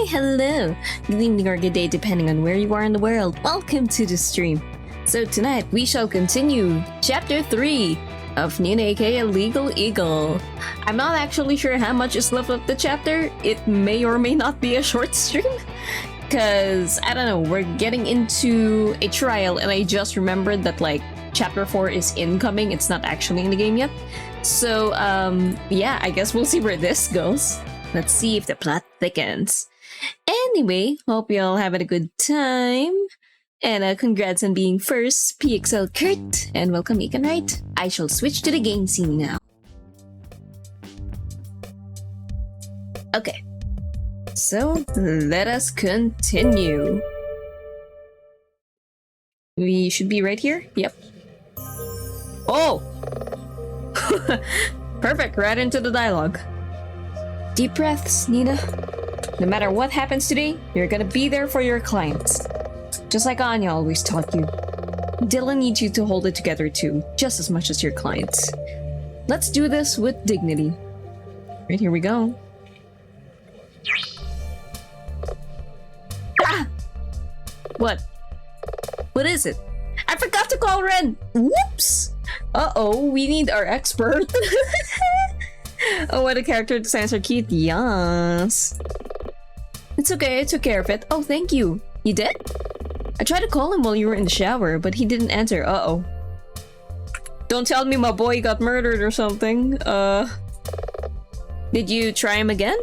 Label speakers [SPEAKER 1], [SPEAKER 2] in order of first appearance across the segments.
[SPEAKER 1] Hello! Good evening or good day depending on where you are in the world. Welcome to the stream. So tonight we shall continue Chapter 3 of Nina aka Legal Eagle. I'm not actually sure how much is left of the chapter. It may or may not be a short stream. Cause, I don't know, we're getting into a trial and I just remembered that like Chapter 4 is incoming. It's not actually in the game yet. So, yeah, I guess we'll see where this goes. Let's see if the plot thickens. Anyway, hope you all having a good time. And congrats on being first, PXL Kurt, and welcome Ekan Wright. I shall switch to the game scene now. Okay, so let us continue. We should be right here? Yep. Oh! Perfect, right into the dialogue. Deep breaths, Nina. No matter what happens today, you're gonna be there for your clients. Just like Anya always taught you. Dylan needs you to hold it together too, just as much as your clients. Let's do this with dignity. Right, here we go. Ah! What? What is it? I forgot to call Red! Whoops! Uh-oh, we need our expert. Oh, what a character designs are cute. Yes. It's okay, I took care of it. Oh, thank you. You did? I tried to call him while you were in the shower, but he didn't answer. Uh-oh. Don't tell me my boy got murdered or something. Did you try him again?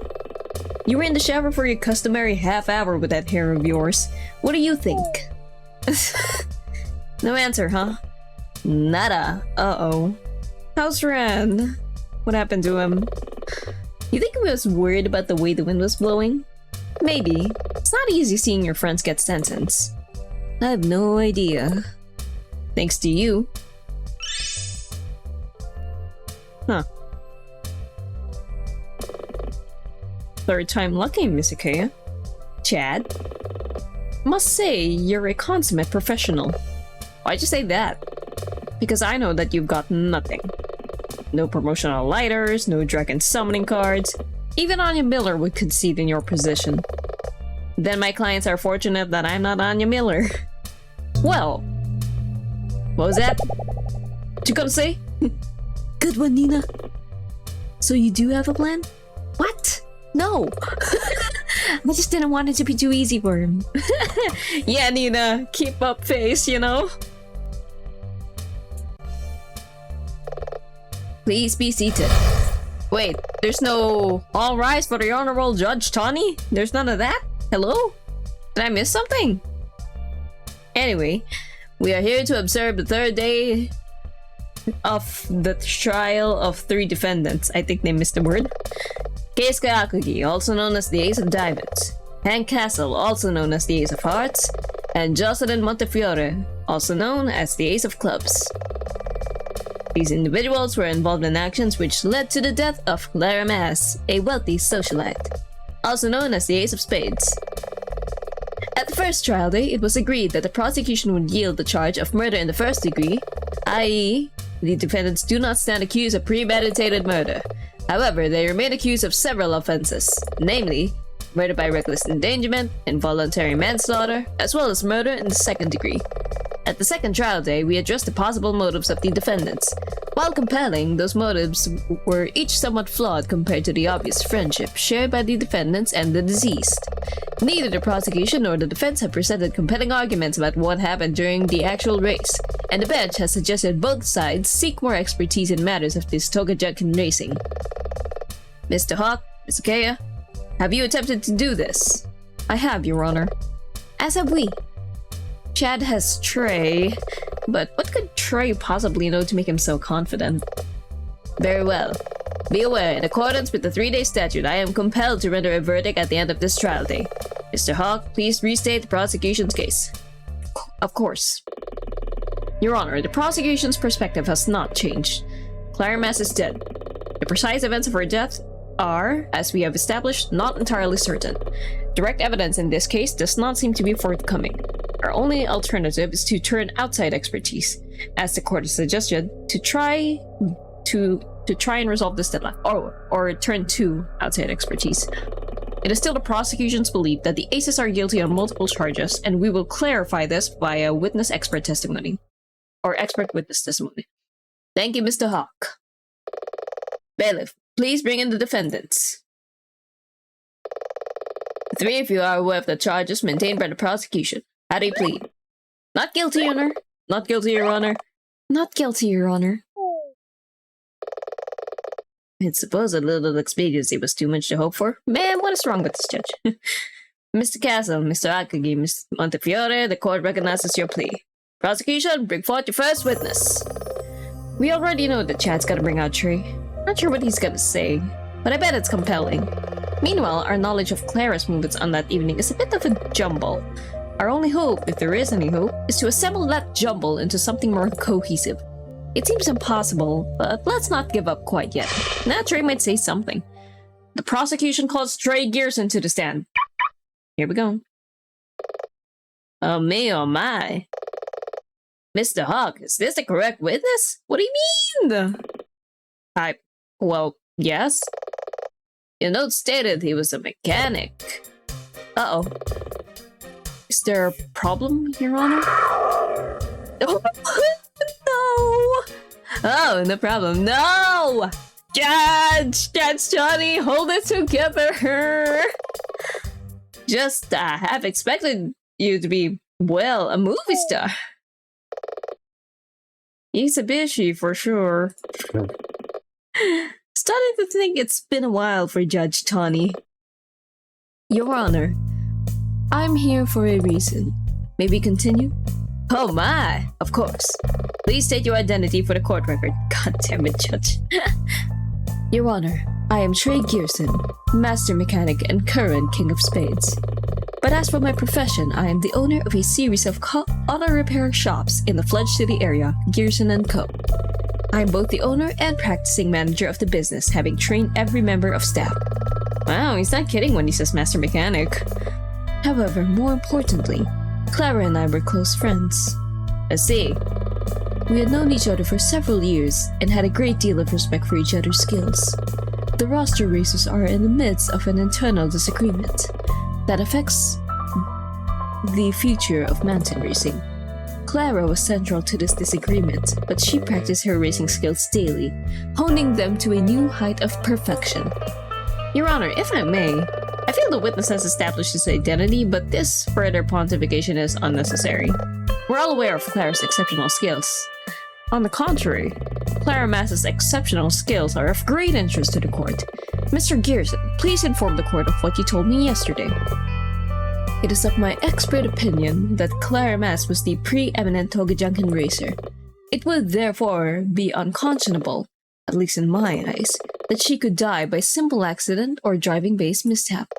[SPEAKER 1] You were in the shower for your customary half hour with that hair of yours. What do you think? No answer, huh? Nada. Uh-oh. How's Ren? What happened to him? You think he was worried about the way the wind was blowing? Maybe. It's not easy seeing your friends get sentenced. I have no idea. Thanks to you. Huh. Third time lucky, Miss Ikea. Chad? Must say, you're a consummate professional. Why'd you say that? Because I know that you've got nothing. No promotional lighters, no dragon summoning cards. Even Anya Miller would concede in your position. Then my clients are fortunate that I'm not Anya Miller. Well, what was that? What you gonna say? Good one, Nina. So you do have a plan? What? No. I just didn't want it to be too easy for him. Yeah, Nina, keep up face, you know? Please be seated. Wait, there's no all rise for the Honorable Judge Tawny? There's none of that? Hello? Did I miss something? Anyway, we are here to observe the third day of the trial of 3 defendants. I think they missed the word. Keisuke Akugi, also known as the Ace of Diamonds. Hank Castle, also known as the Ace of Hearts. And Jocelyn Montefiore, also known as the Ace of Clubs. These individuals were involved in actions which led to the death of Clara Mass, a wealthy socialite, also known as the Ace of Spades. At the first trial day, it was agreed that the prosecution would yield the charge of murder in the first degree, i.e., the defendants do not stand accused of premeditated murder. However, they remain accused of several offenses, namely, murder by reckless endangerment, involuntary manslaughter, as well as murder in the second degree. At the second trial day, we addressed the possible motives of the defendants. While compelling, those motives were each somewhat flawed compared to the obvious friendship shared by the defendants and the deceased. Neither the prosecution nor the defense have presented compelling arguments about what happened during the actual race, and the bench has suggested both sides seek more expertise in matters of this Togajukan racing. Mr. Hawk, Ms. Ikea, have you attempted to do this? I have, Your Honor. As have we. Chad has Trey, but what could Trey possibly know to make him so confident? Very well. Be aware, in accordance with the 3-day statute, I am compelled to render a verdict at the end of this trial day. Mr. Hawk, please restate the prosecution's case. Of course. Your Honor, the prosecution's perspective has not changed. Clara Mass is dead. The precise events of her death are, as we have established, not entirely certain. Direct evidence in this case does not seem to be forthcoming. Our only alternative is to turn outside expertise, as the court has suggested, to try and resolve this deadlock, or turn to outside expertise. It is still the prosecution's belief that the aces are guilty on multiple charges, and we will clarify this via witness expert testimony. Or expert witness testimony. Thank you, Mr. Hawk. Bailiff, please bring in the defendants. The three of you are aware of the charges maintained by the prosecution. How do you plead? Not guilty, Your Honor. Not guilty, Your Honor. Not guilty, Your Honor. I suppose a little expediency was too much to hope for. Man, what is wrong with this judge? Mr. Castle, Mr. Akagi, Mr. Montefiore, the court recognizes your plea. Prosecution, bring forth your first witness. We already know that Chad's gotta bring out Trey. Not sure what he's gonna say, but I bet it's compelling. Meanwhile, our knowledge of Clara's movements on that evening is a bit of a jumble. Our only hope, if there is any hope, is to assemble that jumble into something more cohesive. It seems impossible, but let's not give up quite yet. Now Trey might say something. The prosecution calls Trey Gearson to the stand. Here we go. Oh me, oh my. Mr. Hawk, is this the correct witness? What do you mean? Well, yes. Your note stated he was a mechanic. Uh-oh. Is there a problem, Your Honor? Oh, no! Oh, no problem. No! Judge, Johnny, hold it together! Just have expected you to be, well, a movie star. He's a bishy for sure. Starting to think it's been a while for Judge Tawny. Your Honor, I'm here for a reason. May we continue? Oh my, of course. Please state your identity for the court record. God damn it, Judge. Your Honor, I am Trey Gearson, master mechanic and current king of spades. But as for my profession, I am the owner of a series of auto repair shops in the Flood City area, Gearson & Co. I am both the owner and practicing manager of the business, having trained every member of staff. Wow, he's not kidding when he says master mechanic. However, more importantly, Clara and I were close friends. I see. We had known each other for several years and had a great deal of respect for each other's skills. The roster races are in the midst of an internal disagreement that affects the future of mountain racing. Clara was central to this disagreement, but she practiced her racing skills daily, honing them to a new height of perfection. Your Honor, if I may, I feel the witness has established his identity, but this further pontification is unnecessary. We're all aware of Clara's exceptional skills. On the contrary, Clara Mass's exceptional skills are of great interest to the court. Mr. Gearson, please inform the court of what you told me yesterday. It is of my expert opinion that Clara Mass was the preeminent Togajunkin racer. It would therefore be unconscionable, at least in my eyes, that she could die by simple accident or driving-based mishap.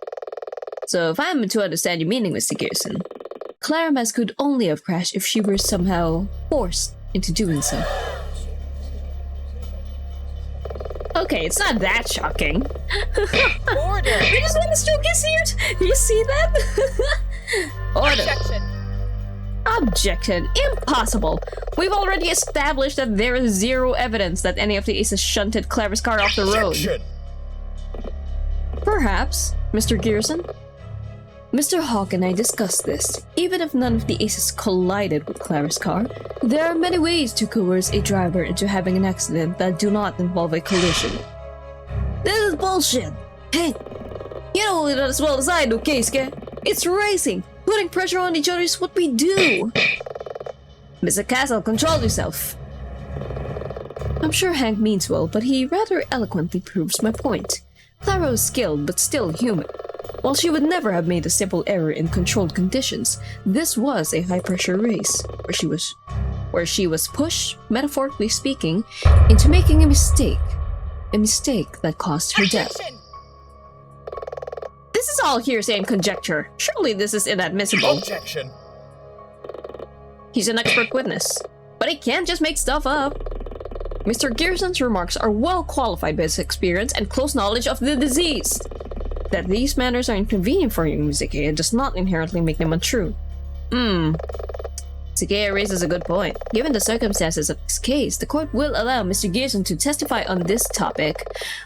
[SPEAKER 1] So if I am to understand your meaning, Mr. Gearson, Clara Mass could only have crashed if she were somehow forced into doing so. Okay, it's not that shocking.
[SPEAKER 2] Order!
[SPEAKER 1] I just want to stroke his ears! You see that? Order!
[SPEAKER 2] Objection!
[SPEAKER 1] Objection! Impossible! We've already established that there is zero evidence that any of the aces shunted Clara's car off the road.
[SPEAKER 2] Objection!
[SPEAKER 1] Perhaps, Mr. Gearson. Mr. Hawk and I discussed this. Even if none of the aces collided with Clara's car, there are many ways to coerce a driver into having an accident that do not involve a collision. This is bullshit! Hey, you know it as well as I do, Keisuke. It's racing! Putting pressure on each other is what we do! Mr. Castle, control yourself! I'm sure Hank means well, but he rather eloquently proves my point. Clara is skilled, but still human. While she would never have made a simple error in controlled conditions, this was a high-pressure race, where she was pushed, metaphorically speaking, into making a mistake that caused her death. This is all hearsay and conjecture. Surely this is inadmissible.
[SPEAKER 2] Objection!
[SPEAKER 1] He's an expert witness, but he can't just make stuff up. Mr. Gearson's remarks are well qualified by his experience and close knowledge of the disease. That these matters are inconvenient for you, Mizuki, does not inherently make them untrue. Seems Sakea raises a good point. Given the circumstances of this case, the court will allow Mr. Gearson to testify on this topic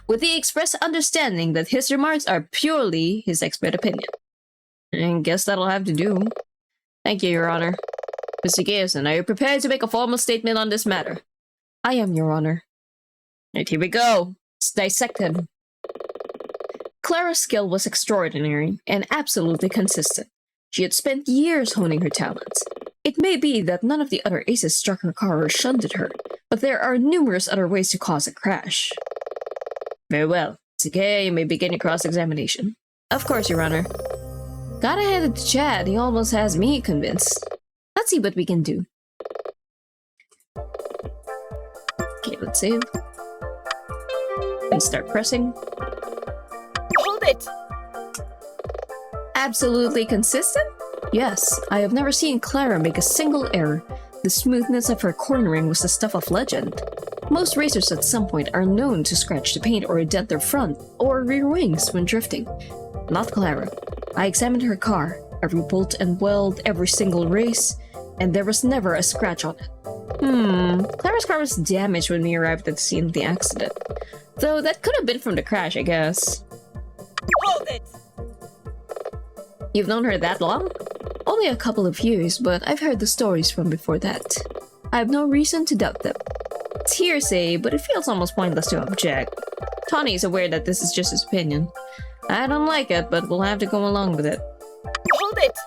[SPEAKER 1] with the express understanding that his remarks are purely his expert opinion. I guess that'll have to do. Thank you, Your Honor. Mr. Gearson, are you prepared to make a formal statement on this matter? I am, Your Honor. Right, here we go. Let's dissect him. Clara's skill was extraordinary and absolutely consistent. She had spent years honing her talents. It may be that none of the other aces struck her car or shunted her, but there are numerous other ways to cause a crash. Very well. Sakea, you may begin your cross-examination. Of course, Your Honor. Gotta hand it to Chad, he almost has me convinced. Let's see what we can do. Okay, let's save. And start pressing.
[SPEAKER 2] Hold it!
[SPEAKER 1] Absolutely consistent? Yes, I have never seen Clara make a single error. The smoothness of her cornering was the stuff of legend. Most racers at some point are known to scratch the paint or dent their front or rear wings when drifting. Not Clara. I examined her car, every bolt and weld, every single race, and there was never a scratch on it. Clara's car was damaged when we arrived at the scene of the accident. Though that could have been from the crash, I guess.
[SPEAKER 2] Hold it!
[SPEAKER 1] You've known her that long? Only a couple of years, but I've heard the stories from before that. I have no reason to doubt them. It's hearsay, but it feels almost pointless to object. Tawny is aware that this is just his opinion. I don't like it, but we'll have to go along with it.
[SPEAKER 2] Hold it!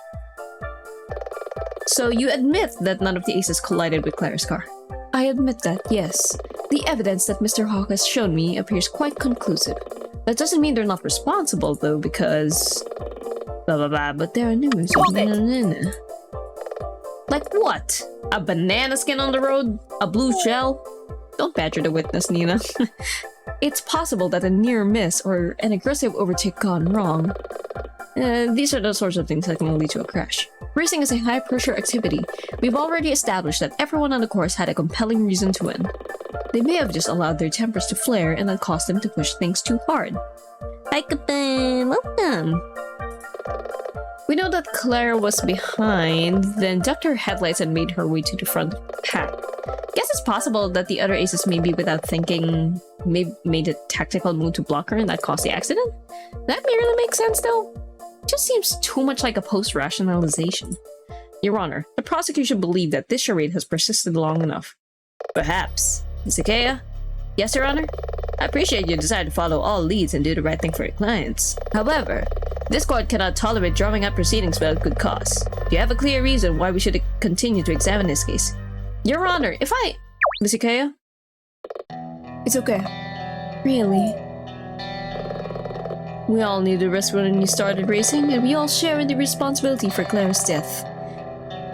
[SPEAKER 1] So you admit that none of the aces collided with Clara's car? I admit that, yes. The evidence that Mr. Hawk has shown me appears quite conclusive. That doesn't mean they're not responsible, though, because... blah blah blah, but there are numerous... Like what? A banana skin on the road? A blue shell? Don't badger the witness, Nina. It's possible that a near miss or an aggressive overtake gone wrong. These are the sorts of things that can lead to a crash. Racing is a high-pressure activity. We've already established that everyone on the course had a compelling reason to win. They may have just allowed their tempers to flare and that caused them to push things too hard. Hi, Kapin! Welcome! We know that Clara was behind, then ducked her headlights and made her way to the front of the pack. Guess it's possible that the other aces maybe without thinking made a tactical move to block her and that caused the accident? That merely makes sense though. It just seems too much like a post-rationalization. Your Honor, the prosecution believed that this charade has persisted long enough. Perhaps. Sakea? Yes, Your Honor? I appreciate your desire to follow all leads and do the right thing for your clients. However, this court cannot tolerate drawing up proceedings without good cause. Do you have a clear reason why we should continue to examine this case? Your Honor, if I... Miss Sakea? It's okay. Really. We all knew the risk when you started racing, and we all share in the responsibility for Clara's death.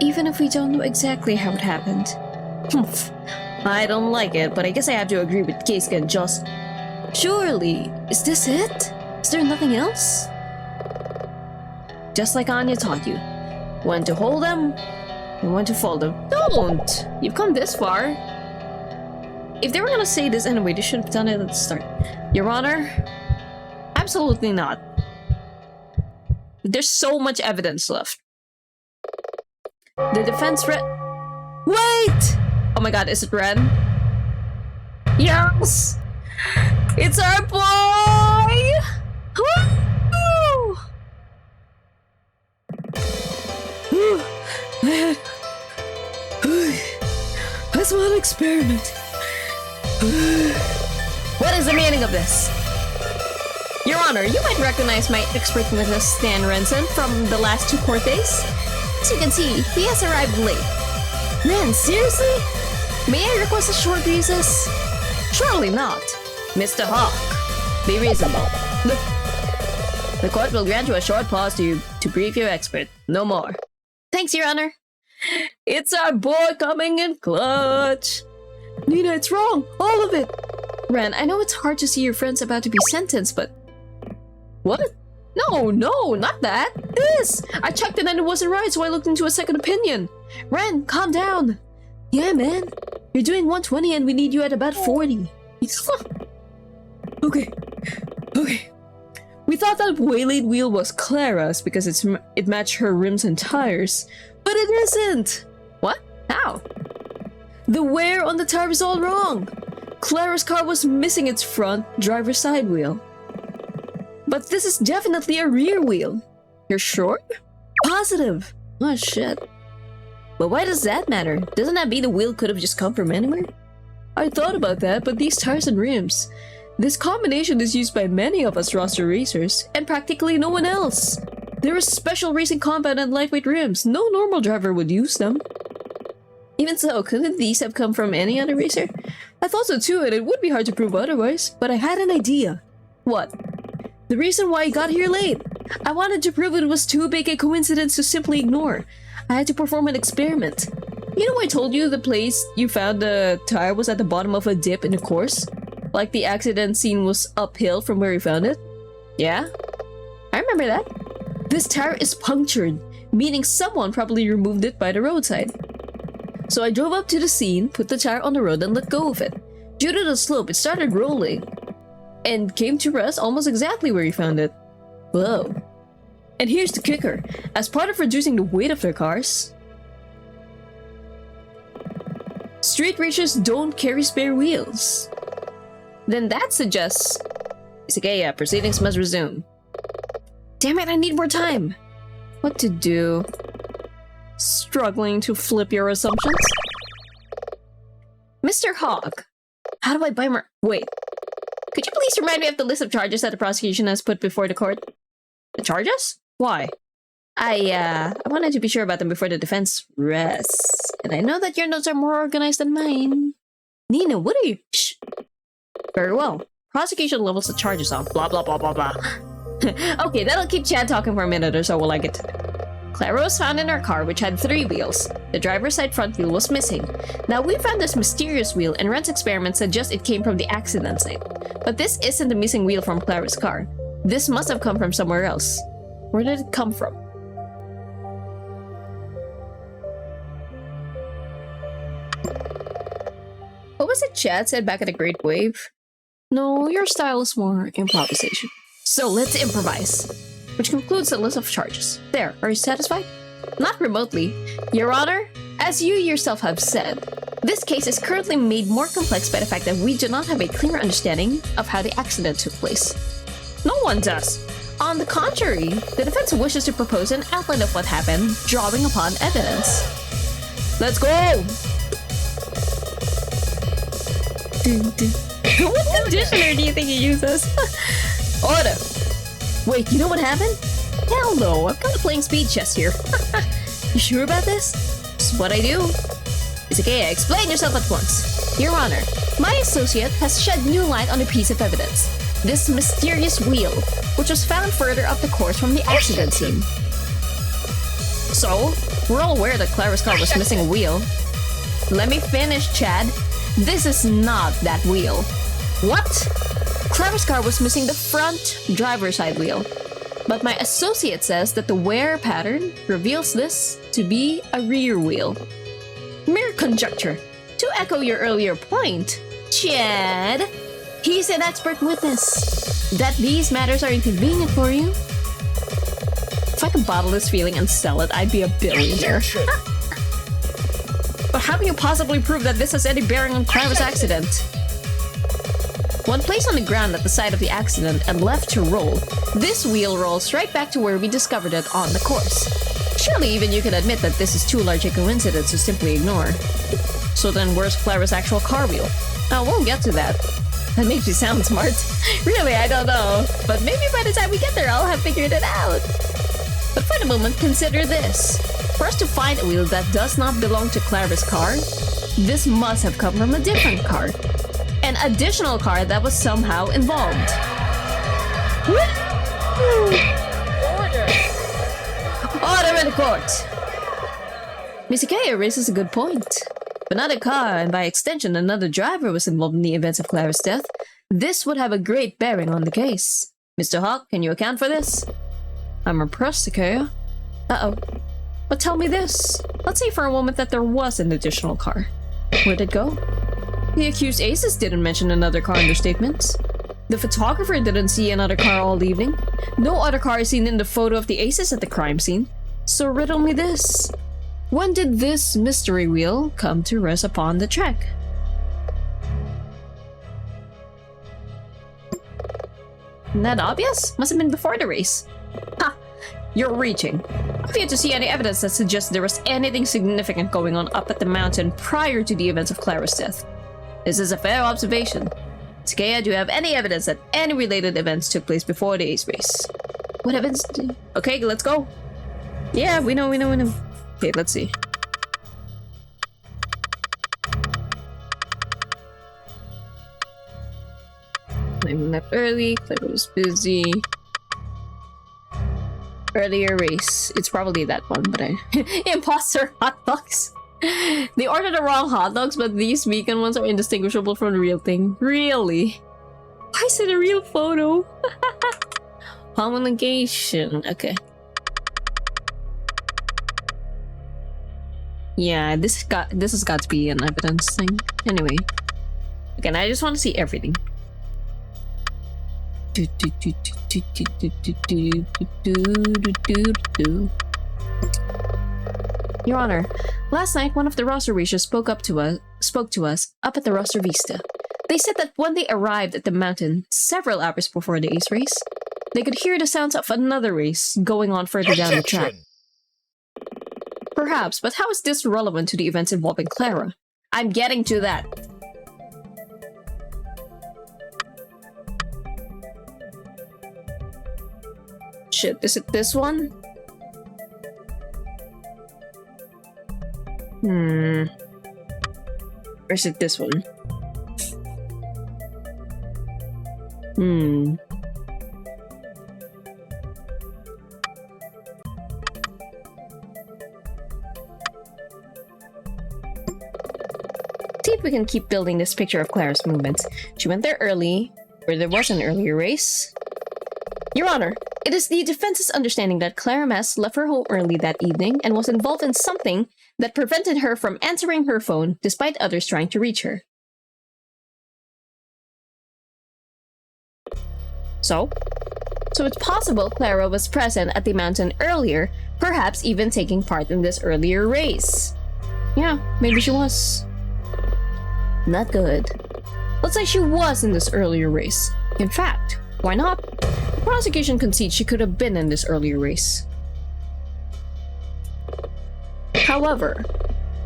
[SPEAKER 1] Even if we don't know exactly how it happened. Humph. I don't like it, but I guess I have to agree with Keiska and Joss. Surely, is this it? Is there nothing else? Just like Anya taught you. When to hold them, and when to fold them. Don't! You've come this far. If they were gonna say this anyway, they should have done it at the start. Your Honor? Absolutely not. There's so much evidence left. The defense Wait! Oh my god, is it Ren? Yes! It's our boy! Woo! I smell an experiment. What is the meaning of this? Your Honor, you might recognize my expert witness Stan Renson from the last 2 court days. As you can see, he has arrived late. Ren, seriously? May I request a short recess? Surely not. Mr. Hawk, be reasonable. The court will grant you a short pause to brief your expert. No more. Thanks, Your Honor. It's our boy coming in clutch. Nina, it's wrong. All of it. Ren, I know it's hard to see your friends about to be sentenced, but... What? No, not that. This! I checked it and it wasn't right, so I looked into a second opinion. Ren, calm down. Yeah, man. You're doing 120 and we need you at about 40. Okay. We thought that waylaid wheel was Clara's because it matched her rims and tires. But it isn't! What? How? The wear on the tire is all wrong. Clara's car was missing its front driver's side wheel. But this is definitely a rear wheel. You're sure? Positive. Oh shit. But why does that matter? Doesn't that mean the wheel could have just come from anywhere? I thought about that, but these tires and rims. This combination is used by many of us roster racers, and practically no one else. There is special racing compound and lightweight rims. No normal driver would use them. Even so, couldn't these have come from any other racer? I thought so too, and it would be hard to prove otherwise, but I had an idea. What? The reason why I got here late. I wanted to prove it was too big a coincidence to simply ignore. I had to perform an experiment. You know I told you the place you found the tire was at the bottom of a dip in the course? Like the accident scene was uphill from where you found it? Yeah? I remember that. This tire is punctured, meaning someone probably removed it by the roadside. So I drove up to the scene, put the tire on the road and let go of it. Due to the slope, it started rolling and came to rest almost exactly where you found it. Whoa. And here's the kicker. As part of reducing the weight of their cars, street racers don't carry spare wheels. Then that suggests... It's okay, yeah, proceedings must resume. Damn it, I need more time. What to do? Struggling to flip your assumptions? Mr. Hawk, how do I buy more... Wait. Could you please remind me of the list of charges that the prosecution has put before the court? The charges? Why? I wanted to be sure about them before the defense rests. And I know that your notes are more organized than mine. Nina, what are you... Shh. Very well. Prosecution levels the charges on blah blah blah blah blah. Okay, that'll keep Chad talking for a minute or so while I get to that. Clara was found in her car, which had 3 wheels. The driver's side front wheel was missing. Now we found this mysterious wheel, and Rent's experiments suggest it came from the accident site. But this isn't the missing wheel from Clara's car. This must have come from somewhere else. Where did it come from? What was it Chad said back at the Great Wave? No, your style is more improvisation. So let's improvise. Which concludes the list of charges. There, are you satisfied? Not remotely. Your Honor, as you yourself have said, this case is currently made more complex by the fact that we do not have a clear understanding of how the accident took place. No one does. On the contrary, the defense wishes to propose an outline of what happened, drawing upon evidence. Let's go! What conditioner do you think he uses? Order! Wait, you know what happened? Hell no, I'm kind of playing speed chess here. You sure about this? This is what I do. It's okay, explain yourself at once. Your Honor, my associate has shed new light on a piece of evidence. This mysterious wheel, which was found further up the course from the accident scene. So, we're all aware that Clara's car was missing a wheel. Let me finish, Chad. This is not that wheel. What? Clara's car was missing the front driver's side wheel. But my associate says that the wear pattern reveals this to be a rear wheel. Mere conjecture. To echo your earlier point, Chad, he's an expert witness. That these matters are inconvenient for you? If I could bottle this feeling and sell it, I'd be a billionaire. But how can you possibly prove that this has any bearing on Clara's accident? When placed on the ground at the site of the accident and left to roll, this wheel rolls right back to where we discovered it on the course. Surely even you can admit that this is too large a coincidence to simply ignore. So then where's Clara's actual car wheel? Oh, we'll get to that. That makes you sound smart. Really, I don't know. But maybe by the time we get there, I'll have figured it out. But for the moment, consider this. For us to find a wheel that does not belong to Clara's car, this must have come from a different car. An additional car that was somehow involved. Order in the court! Misakaya raises a good point. If another car, and by extension another driver, was involved in the events of Clara's death, this would have a great bearing on the case. Mr. Hawk, can you account for this? I'm impressed, Sakaya. Uh-oh. But tell me this. Let's say for a moment that there was an additional car. Where'd it go? The accused Aces didn't mention another car in their statements. The photographer didn't see another car all evening. No other car is seen in the photo of the Aces at the crime scene. So riddle me this. When did this mystery wheel come to rest upon the track? Isn't that obvious? Must have been before the race. Ha! You're reaching. I've yet to see any evidence that suggests there was anything significant going on up at the mountain prior to the events of Clara's death. This is a fair observation. Luudeia, do you have any evidence that any related events took place before the ace race? What evidence? Okay, let's go. Yeah, we know. Okay, let's see. I left early, Clara was busy. Earlier race. It's probably that one, but I... Impostor hot dogs! They ordered the wrong hot dogs, but these vegan ones are indistinguishable from the real thing. Really? Why is it a real photo? Homologation. Okay. Yeah, this has got to be an evidence thing. Anyway. Again, I just want to see everything. Your Honor, last night one of the roster racers spoke to us up at the roster Vista. They said that when they arrived at the mountain several hours before the ace race, they could hear the sounds of another race going on further down the track. Perhaps, but how is this relevant to the events involving Clara? I'm getting to that. Shit, is it this one? Or is it this one? See if we can keep building this picture of Clara's movements. She went there early, or there was an earlier race. Your Honor, it is the defense's understanding that Clara Mess left her home early that evening and was involved in something that prevented her from answering her phone despite others trying to reach her. So it's possible Clara was present at the mountain earlier, perhaps even taking part in this earlier race. Yeah, maybe she was. Not good. Let's say she was in this earlier race. In fact, why not? The prosecution concedes she could have been in this earlier race. However,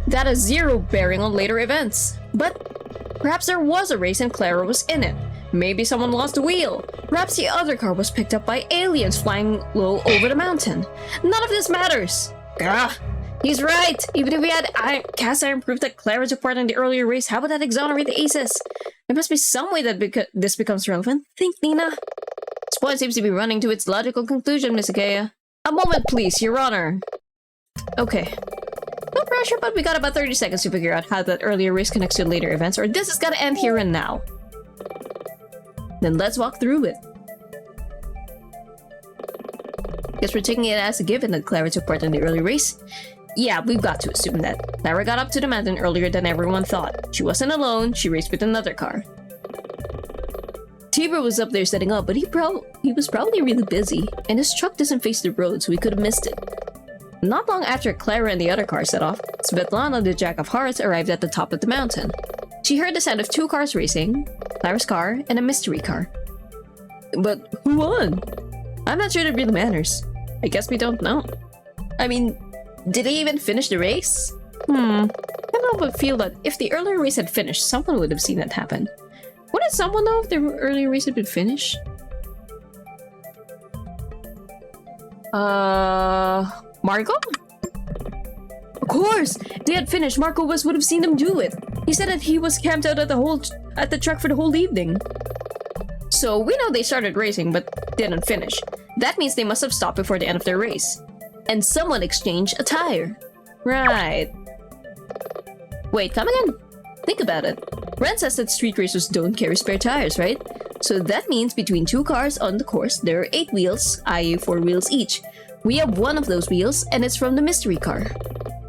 [SPEAKER 1] that has zero bearing on later events. But perhaps there was a race and Clara was in it. Maybe someone lost the wheel. Perhaps the other car was picked up by aliens flying low over the mountain. None of this matters. Gah, he's right. Even if we had cast iron proof that Clara took part in the earlier race, how would that exonerate the aces? There must be some way that this becomes relevant. Think, Nina. This point seems to be running to its logical conclusion, Miss Luudeia. A moment, please, Your Honor. Okay. No pressure, but we got about 30 seconds to figure out how that earlier race connects to later events, or this is gonna end here and now. Then let's walk through it. Guess we're taking it as a given that Clara took part in the early race. Yeah, we've got to assume that. Clara got up to the mountain earlier than everyone thought. She wasn't alone, she raced with another car. Tibor was up there setting up, but he was probably really busy, and his truck doesn't face the road, so he could have missed it. Not long after Clara and the other car set off, Svetlana, the Jack of Hearts, arrived at the top of the mountain. She heard the sound of two cars racing, Clara's car and a mystery car. But who won? I'm not sure that really matters. I guess we don't know. I mean, did they even finish the race? I can't help but feel that if the earlier race had finished, someone would have seen that happen. Wouldn't someone know if the earlier race had been finished? Marco? Of course! If they had finished, Marco would have seen them do it. He said that he was camped out at the truck for the whole evening. So we know they started racing but didn't finish. That means they must have stopped before the end of their race. And someone exchanged a tire. Right. Wait, come again? Think about it. Ren says that street racers don't carry spare tires, right? So that means between two cars on the course, there are 8 wheels, i.e. 4 wheels each. We have one of those wheels, and it's from the mystery car.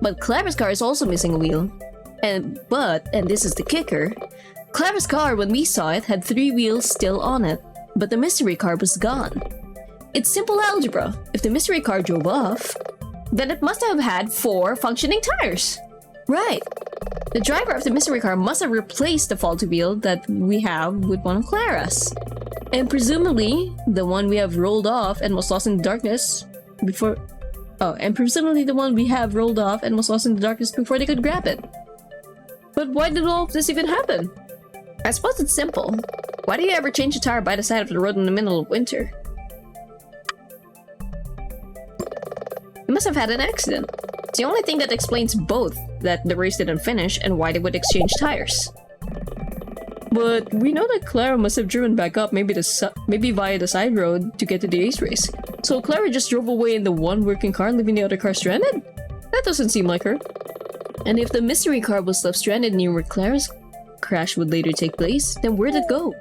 [SPEAKER 1] But Clara's car is also missing a wheel. And this is the kicker, Clara's car, when we saw it, had 3 wheels still on it, but the mystery car was gone. It's simple algebra. If the mystery car drove off, then it must have had 4 functioning tires. Right. The driver of the mystery car must have replaced the faulty wheel that we have with one of Clara's. And presumably, the one we have rolled off and was lost in the darkness before... Oh, and presumably the one we have rolled off and was lost in the darkness before they could grab it. But why did all of this even happen? I suppose it's simple. Why do you ever change a tire by the side of the road in the middle of winter? You must have had an accident. It's the only thing that explains both that the race didn't finish and why they would exchange tires. But we know that Clara must have driven back up, maybe via the side road, to get to the ace race. So Clara just drove away in the one working car, leaving the other car stranded? That doesn't seem like her. And if the mystery car was left stranded near where Clara's crash would later take place, then where'd it go?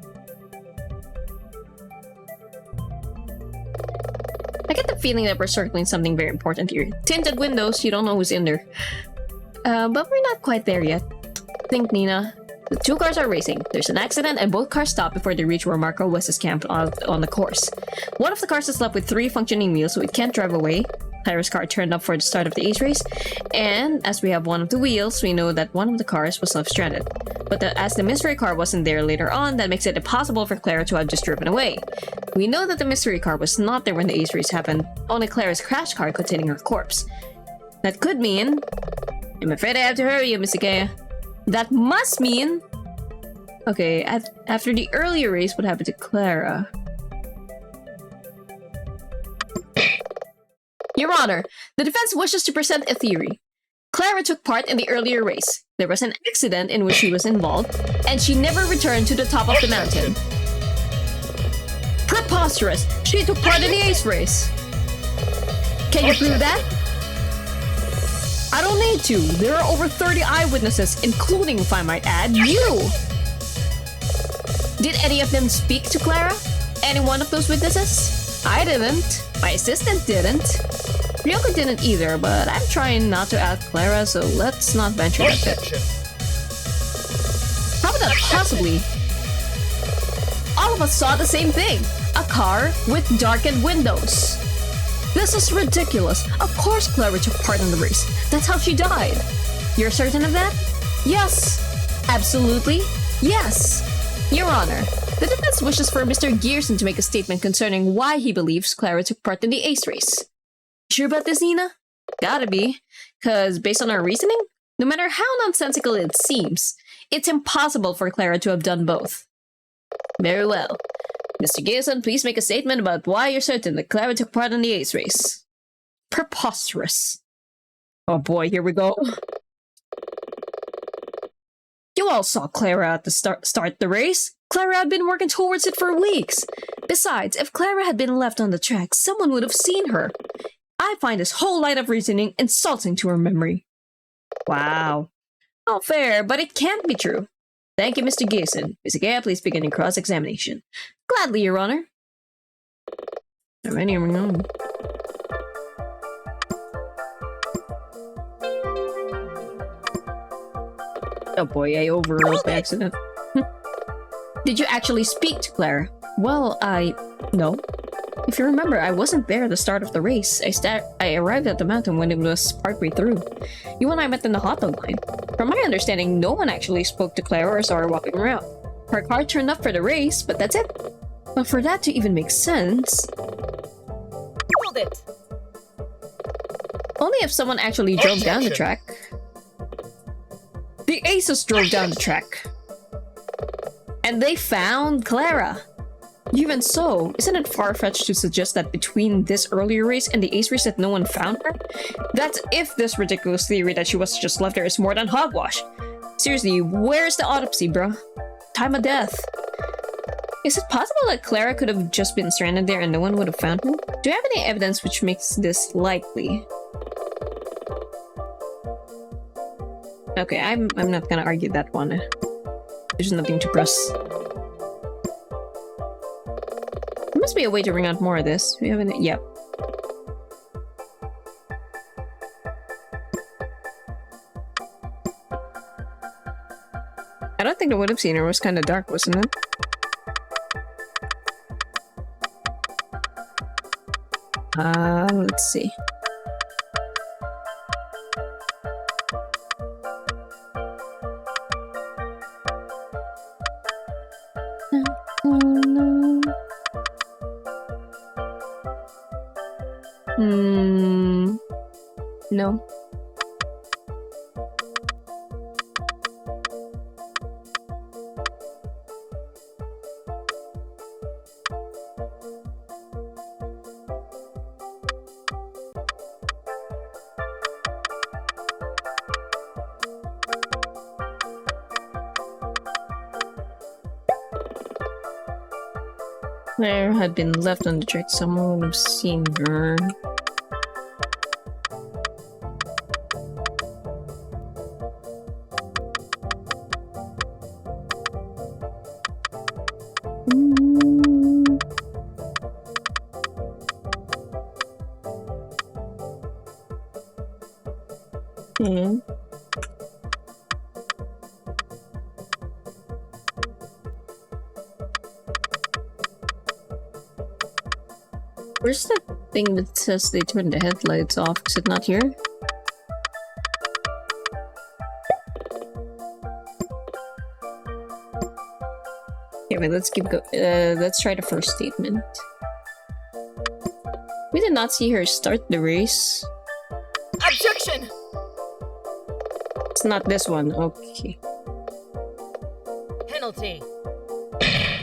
[SPEAKER 1] I get the feeling that we're circling something very important here. Tinted windows, you don't know who's in there. But we're not quite there yet. Think, Nina. The 2 cars are racing. There's an accident and both cars stop before they reach where Marco West is camped on the course. One of the cars is left with 3 functioning wheels, so it can't drive away. Clara's car turned up for the start of the ace race, and as we have one of the wheels, we know that one of the cars was left stranded. But as the mystery car wasn't there later on, that makes it impossible for Clara to have just driven away. We know that the mystery car was not there when the ace race happened, only Clara's crash car containing her corpse. That could mean... I'm afraid I have to hurry you, Miss Ikea. That must mean... Okay, after the earlier race, what happened to Clara? Your Honor, the defense wishes to present a theory. Clara took part in the earlier race. There was an accident in which she was involved, and she never returned to the top of the mountain. Preposterous! She took part in the ace race! Can you prove that? I don't need to. There are over 30 eyewitnesses, including, if I might add, you! Did any of them speak to Clara? Any one of those witnesses? I didn't. My assistant didn't. Ryoko didn't either, but I'm trying not to ask Clara, so let's not venture that bit. How would that possibly? All of us saw the same thing. A car with darkened windows. This is ridiculous. Of course Clara took part in the race. That's how she died. You're certain of that? Yes. Absolutely. Yes. Your Honor, the defense wishes for Mr. Gearson to make a statement concerning why he believes Clara took part in the ace race. Sure about this, Nina? Gotta be. Cause based on our reasoning, no matter how nonsensical it seems, it's impossible for Clara to have done both. Very well. Mr. Gearson, please make a statement about why you're certain that Clara took part in the ace race. Preposterous. Oh boy, here we go. You all saw Clara at the start the race. Clara had been working towards it for weeks. Besides, if Clara had been left on the track, someone would have seen her. I find this whole line of reasoning insulting to her memory. Wow. Not fair, but it can't be true. Thank you, Mr. Gearson. Ms. Ikea, please begin your cross-examination. Gladly, Your Honor. Alright, here we go. Oh boy, I overrode by accident. Did you actually speak to Clara? Well, no. If you remember, I wasn't there at the start of the race. I arrived at the mountain when it was partway through. You and I met in the hot dog line. From my understanding, no one actually spoke to Clara or saw her walking around. Her car turned up for the race, but that's it. But for that to even make sense...
[SPEAKER 2] Hold it!
[SPEAKER 1] Only if someone actually drove down the track. The Aces drove down the track. And they found Clara. Even so, isn't it far-fetched to suggest that between this earlier race and the ace race that no one found her? That's if this ridiculous theory that she was just left there is more than hogwash. Seriously, where's the autopsy, bruh? Time of death. Is it possible that Clara could have just been stranded there and no one would have found her? Do you have any evidence which makes this likely? Okay, I'm not gonna argue that one. There's nothing to press. There must be a way to bring out more of this. We haven't... Yep. I don't think I would have seen her. It was kind of dark, wasn't it? Let's see. no. No. Claire had been left on the track. Someone would have seen her. Where's that thing that says they turned the headlights off? Is it not here? Okay, wait, let's keep go. Let's try the first statement. We did not see her start the race.
[SPEAKER 2] Objection!
[SPEAKER 1] It's not this one. Okay.
[SPEAKER 2] Penalty.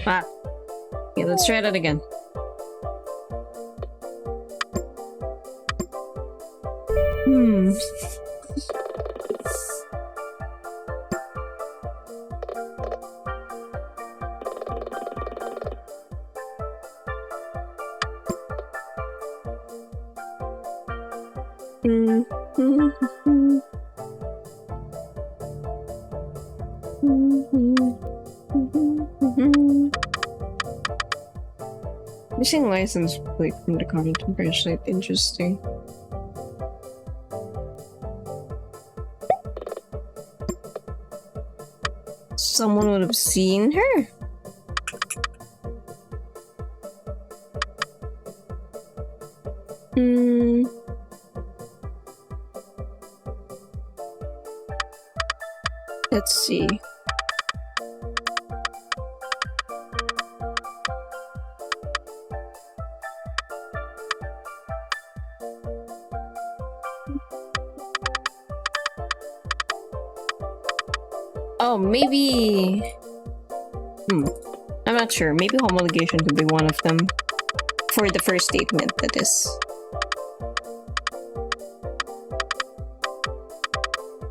[SPEAKER 1] Ah. Okay, let's try that again. Missing license plate from the comment congratulate. Interesting. Someone would have seen her? Let's see. Oh, maybe... I'm not sure. Maybe homologation could be one of them. For the first statement, that is.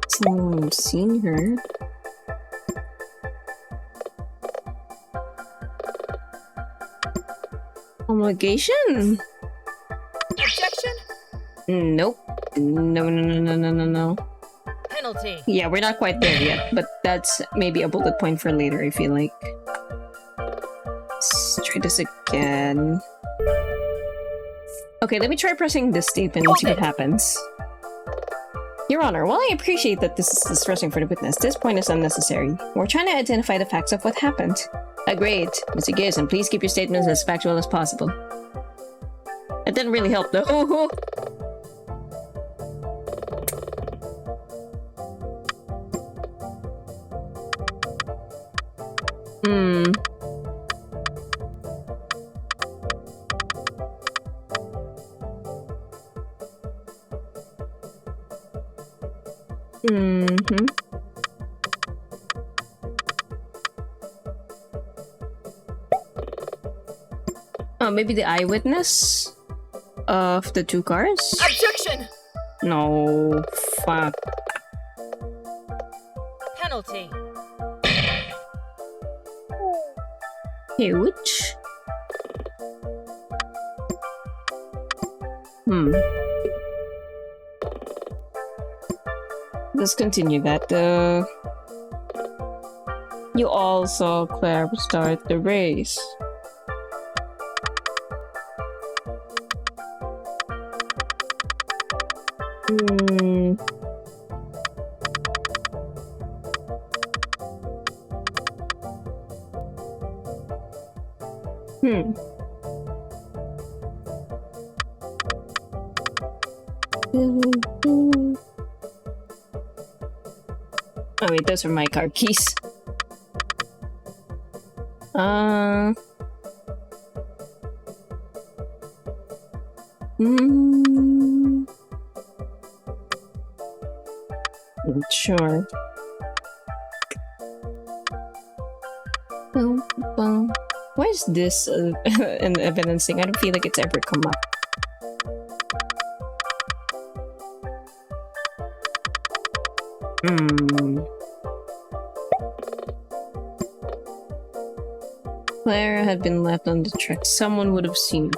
[SPEAKER 1] Someone seen her. Homologation?
[SPEAKER 2] Objection?
[SPEAKER 1] Nope. No.
[SPEAKER 2] Penalty.
[SPEAKER 1] Yeah, we're not quite there yet, but that's maybe a bullet point for later, I feel like. Let's try this again. Okay, let me try pressing this statement and see what happens. Your Honor, while I appreciate that this is distressing for the witness, this point is unnecessary. We're trying to identify the facts of what happened. Agreed. Mr. Garrison, please keep your statements as factual as possible. It didn't really help though. Oh, maybe the eyewitness of the two cars?
[SPEAKER 2] Objection!
[SPEAKER 1] No, fuck.
[SPEAKER 2] Penalty.
[SPEAKER 1] Huge. Let's continue that. You all saw Claire start the race. Oh wait, those are my car keys. Sure. Boom, boom. Why is this an evidencing? I don't feel like it's ever come up. Clara had been left on the track. Someone would have seen.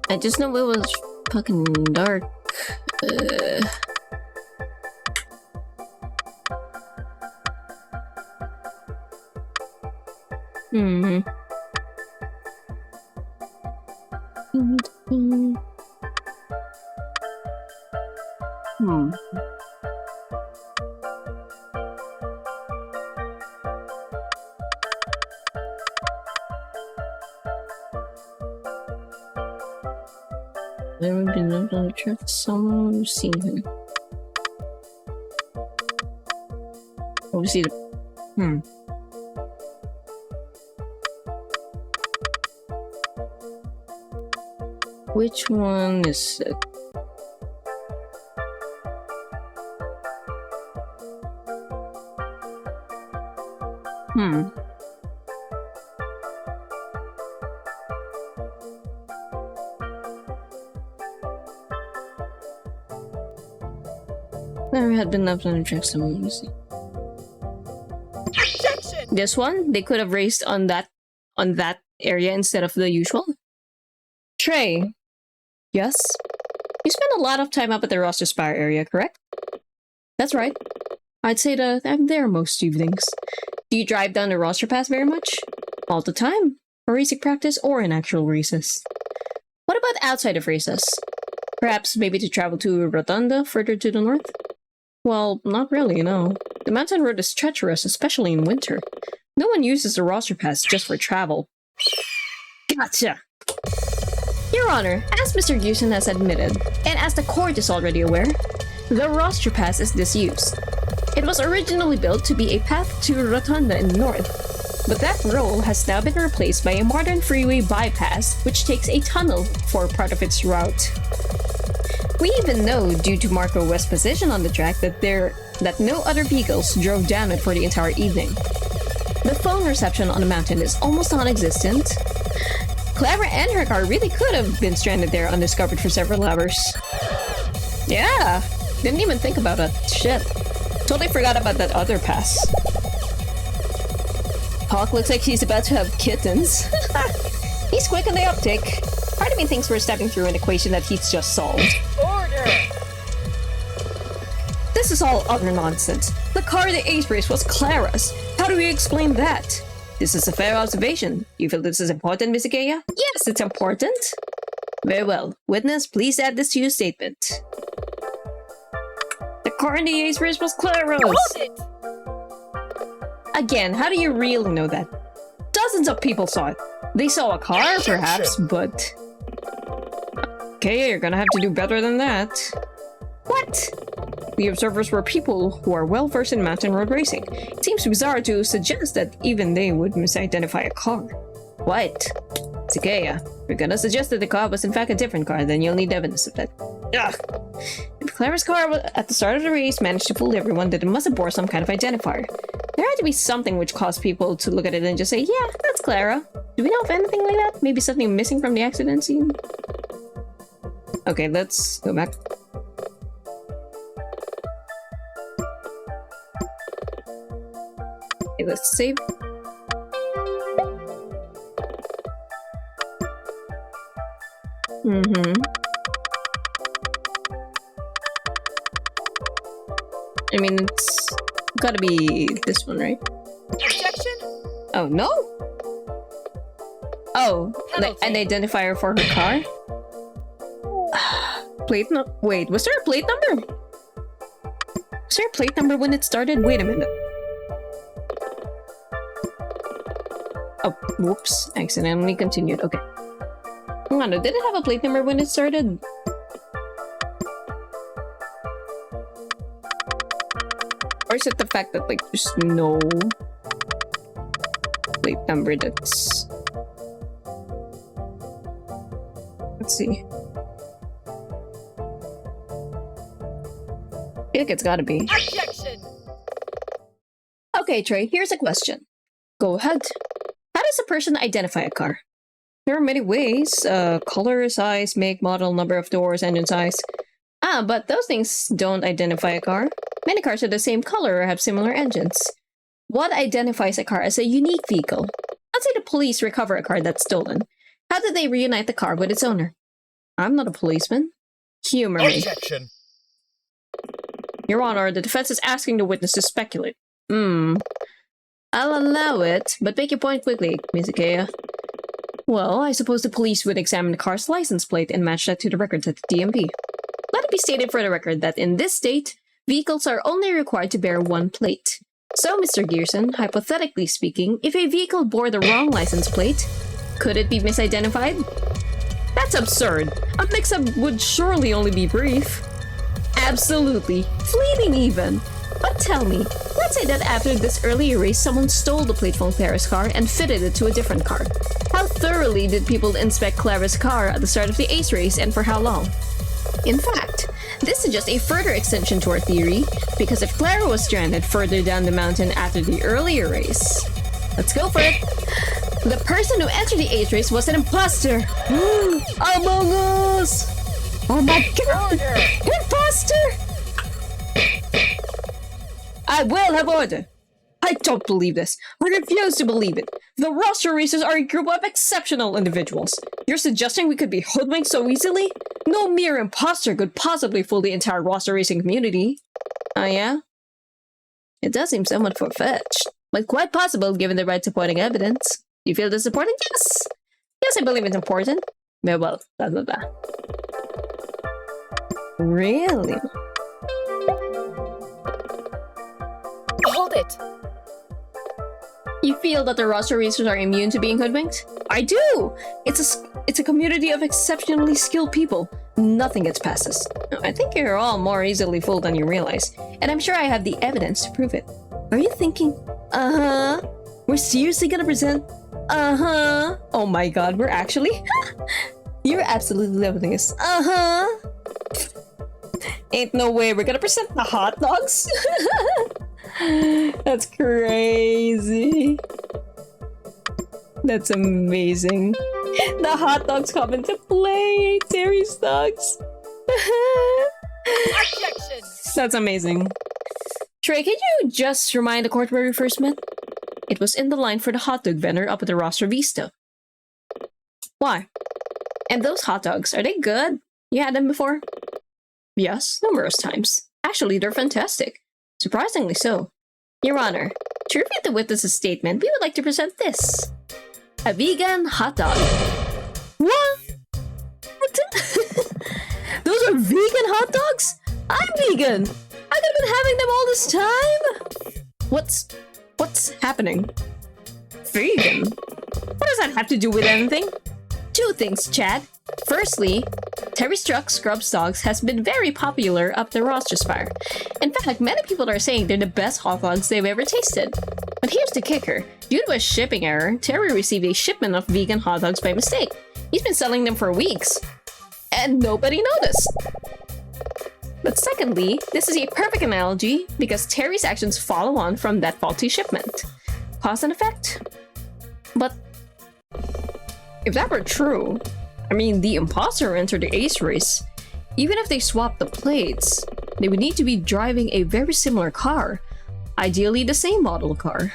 [SPEAKER 1] I just know it was fucking dark. Never been left on the track. Someone would have seen him. Obviously, Which one is it? Clara had been left on the track. Someone would see.
[SPEAKER 2] Objection!
[SPEAKER 1] This one, they could have raced on that area instead of the usual. Trey. Yes? You spend a lot of time up at the Roster Spire area, correct? That's right. I'd say that I'm there most evenings. Do you drive down the Roster Pass very much? All the time. For racing practice or in actual races. What about outside of races? Perhaps maybe to travel to Rotunda, further to the north? Well, not really, no. The mountain road is treacherous, especially in winter. No one uses the Roster Pass just for travel. Gotcha! Your Honor, as Mr. Gusson has admitted, and as the court is already aware, the Roster Pass is disused. It was originally built to be a path to Rotunda in the north, but that role has now been replaced by a modern freeway bypass which takes a tunnel for part of its route. We even know, due to Marco West's position on the track, that no other vehicles drove down it for the entire evening. The phone reception on the mountain is almost non-existent. Clara and her car really could have been stranded there undiscovered for several hours. Yeah, didn't even think about that. Shit. Totally forgot about that other pass. Hawk looks like he's about to have kittens. He's quick on the uptake. Part of me thinks we're stepping through an equation that he's just solved.
[SPEAKER 2] Order!
[SPEAKER 1] This is all utter nonsense. The car in the ace race was Clara's. How do we explain that? This is a fair observation. You feel this is important, Miss Luudeia? Yes, it's important. Very well. Witness, please add this to your statement. The car in the ace race was Clara's.
[SPEAKER 2] Hold it!
[SPEAKER 1] Again, how do you really know that? Dozens of people saw it. They saw a car, perhaps, but... Okay, you're gonna have to do better than that. What? The observers were people who are well versed in mountain road racing. It seems bizarre to suggest that even they would misidentify a car. What? Luudeia, if you're gonna suggest that the car was in fact a different car, then you'll need evidence of that. Ugh. If Clara's car at the start of the race managed to fool everyone, then it must have bore some kind of identifier. There had to be something which caused people to look at it and just say, yeah, that's Clara. Do we know of anything like that? Maybe something missing from the accident scene? Okay, let's go back. Okay, let's save. I mean, it's gotta be this one, right?
[SPEAKER 2] Objection?
[SPEAKER 1] Oh, no? Oh, an identifier for her car? Plate no- wait, was there a plate number? Was there a plate number when it started? Wait a minute. Oh, whoops. Accidentally continued. Okay. Hang on, did it have a plate number when it started? Or is it the fact that, like, there's no plate number that's... see. I think it's gotta be.
[SPEAKER 2] Objection!
[SPEAKER 1] Okay, Trey, here's a question. Go ahead. How does a person identify a car? There are many ways. Color, size, make, model, number of doors, engine size. But those things don't identify a car. Many cars are the same color or have similar engines. What identifies a car as a unique vehicle? Let's say the police recover a car that's stolen. How do they reunite the car with its owner? I'm not a policeman. Humor me.
[SPEAKER 3] Objection.
[SPEAKER 1] Your Honor, the defense is asking the witness to speculate. I'll allow it, but make your point quickly, Miss Luudeia. Well, I suppose the police would examine the car's license plate and match that to the records at the DMV. Let it be stated for the record that in this state, vehicles are only required to bear one plate. So, Mr. Gearson, hypothetically speaking, if a vehicle bore the wrong license plate, could it be misidentified? That's absurd. A mix-up would surely only be brief. Absolutely. Fleeting even. But tell me, let's say that after this earlier race someone stole the plate from Clara's car and fitted it to a different car. How thoroughly did people inspect Clara's car at the start of the Ace race and for how long? In fact, this is just a further extension to our theory, because if Clara was stranded further down the mountain after the earlier race... Let's go for it! The person who entered the Ace race was an impostor! Among Us! Oh my god! Imposter! I will have order! I don't believe this. I refuse to believe it. The roster racers are a group of exceptional individuals. You're suggesting we could be hoodwinked so easily? No mere imposter could possibly fool the entire roster racing community. Oh yeah? It does seem somewhat far-fetched, but quite possible given the right supporting evidence. You feel this important? Yes! Yes, I believe it's important. Very well, blah blah blah. Really?
[SPEAKER 2] Hold it!
[SPEAKER 1] You feel that the roster racers are immune to being hoodwinked? I do! It's a community of exceptionally skilled people. Nothing gets past us. I think you're all more easily fooled than you realize, and I'm sure I have the evidence to prove it. Are you thinking, uh-huh? We're seriously gonna present, uh-huh? Oh my god, we're actually? You're absolutely loving this. Uh-huh! Ain't no way we're gonna present the hot dogs? That's crazy. That's amazing. The hot dogs come into play. Terry's dogs.
[SPEAKER 2] Objection!
[SPEAKER 1] That's amazing. Trey, can you just remind the court where we first met? It was in the line for the hot dog vendor up at the Roster Vista. Why? And those hot dogs, are they good? You had them before? Yes, numerous times. Actually, they're fantastic. Surprisingly so. Your Honor, to repeat the witness's statement, we would like to present this. A vegan hot dog. What? Those are vegan hot dogs? I'm vegan! I could have been having them all this time! What's happening? Vegan? What does that have to do with anything? Two things, Chad. Firstly, Terry's Truck Scrubs Dogs has been very popular up the roster spire. In fact, many people are saying they're the best hot dogs they've ever tasted. But here's the kicker. Due to a shipping error, Terry received a shipment of vegan hot dogs by mistake. He's been selling them for weeks. And nobody noticed. But secondly, this is a perfect analogy because Terry's actions follow on from that faulty shipment. Cause and effect? But if that were true, I mean, the imposter entered the Ace race. Even if they swapped the plates, they would need to be driving a very similar car. Ideally, the same model car.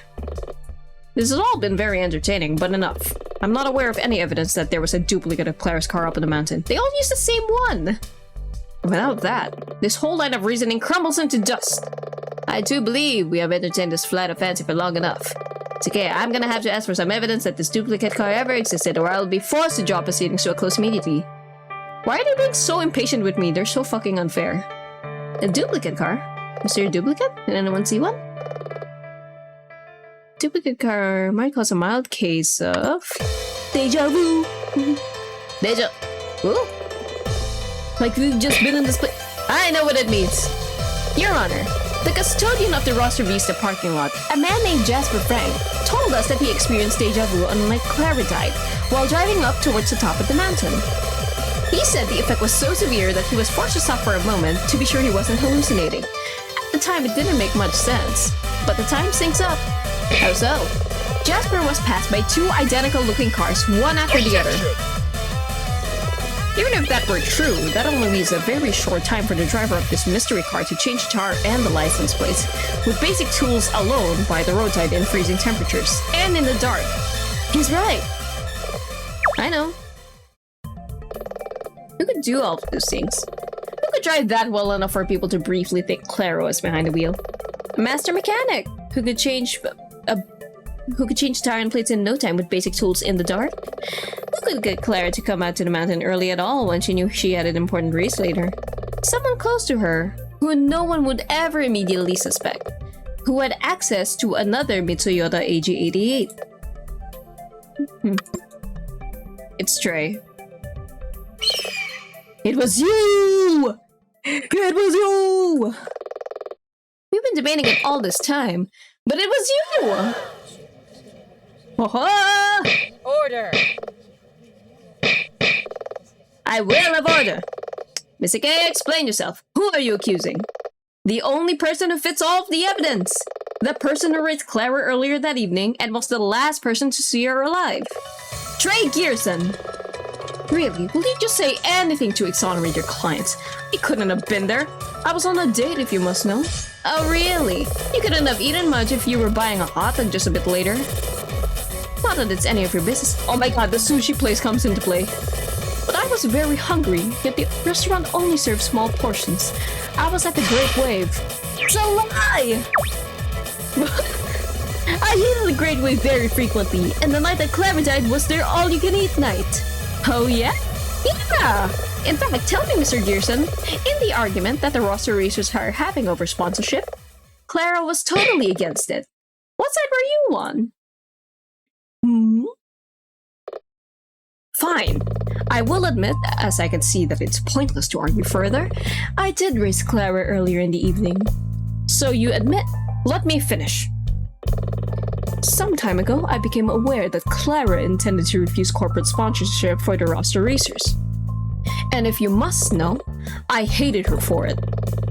[SPEAKER 1] This has all been very entertaining, but enough. I'm not aware of any evidence that there was a duplicate of Clara's car up in the mountain. They all used the same one! Without that, this whole line of reasoning crumbles into dust. I do believe we have entertained this flight of fancy for long enough. It's okay, I'm gonna have to ask for some evidence that this duplicate car ever existed, or I'll be forced to draw proceedings to a close immediately. Why are they being so impatient with me? They're so fucking unfair. A duplicate car? Is there a duplicate? Did anyone see one? Duplicate car might cause a mild case of... Deja vu! Deja... Ooh? Like we've just been in this place... I know what it means! Your Honor, the custodian of the Roster Vista parking lot, a man named Jasper Frank, told us that he experienced deja vu on Lake Claridide while driving up towards the top of the mountain. He said the effect was so severe that he was forced to stop for a moment to be sure he wasn't hallucinating. At the time, it didn't make much sense, but the time syncs up. How so? Jasper was passed by two identical-looking cars, one after the other. Even if that were true, that only leaves a very short time for the driver of this mystery car to change the tire and the license plates, with basic tools alone by the roadside in freezing temperatures, and in the dark. He's right. I know. Who could do all of those things? Who could drive that well enough for people to briefly think Clara was behind the wheel? A master mechanic who could change tire and plates in no time with basic tools in the dark? Who could get Clara to come out to the mountain early at all when she knew she had an important race later? Someone close to her, who no one would ever immediately suspect, who had access to another Mitsuyoda AG88. It's Trey. It was you! It was you! We've been debating it all this time, but it was you!
[SPEAKER 2] Order!
[SPEAKER 1] I will have order. Miss Ike, explain yourself. Who are you accusing? The only person who fits all of the evidence. The person who raped Clara earlier that evening and was the last person to see her alive. Trey Gearson. Really, will you just say anything to exonerate your clients? I couldn't have been there. I was on a date, if you must know. Oh, really? You couldn't have eaten much if you were buying a hot dog just a bit later. Not that it's any of your business. Oh my god, the sushi place comes into play. But I was very hungry, yet the restaurant only served small portions. I was at the Great Wave. It's a lie! I hated the Great Wave very frequently, and the night that Clara died was their all-you-can-eat night. Oh yeah? Yeah! In fact, tell me, Mr. Gearson, in the argument that the roster racers are having over sponsorship, Clara was totally against it. What side were you on? Fine. I will admit, as I can see that it's pointless to argue further, I did race Clara earlier in the evening. So you admit. Let me finish. Some time ago, I became aware that Clara intended to refuse corporate sponsorship for the roster racers. And if you must know, I hated her for it.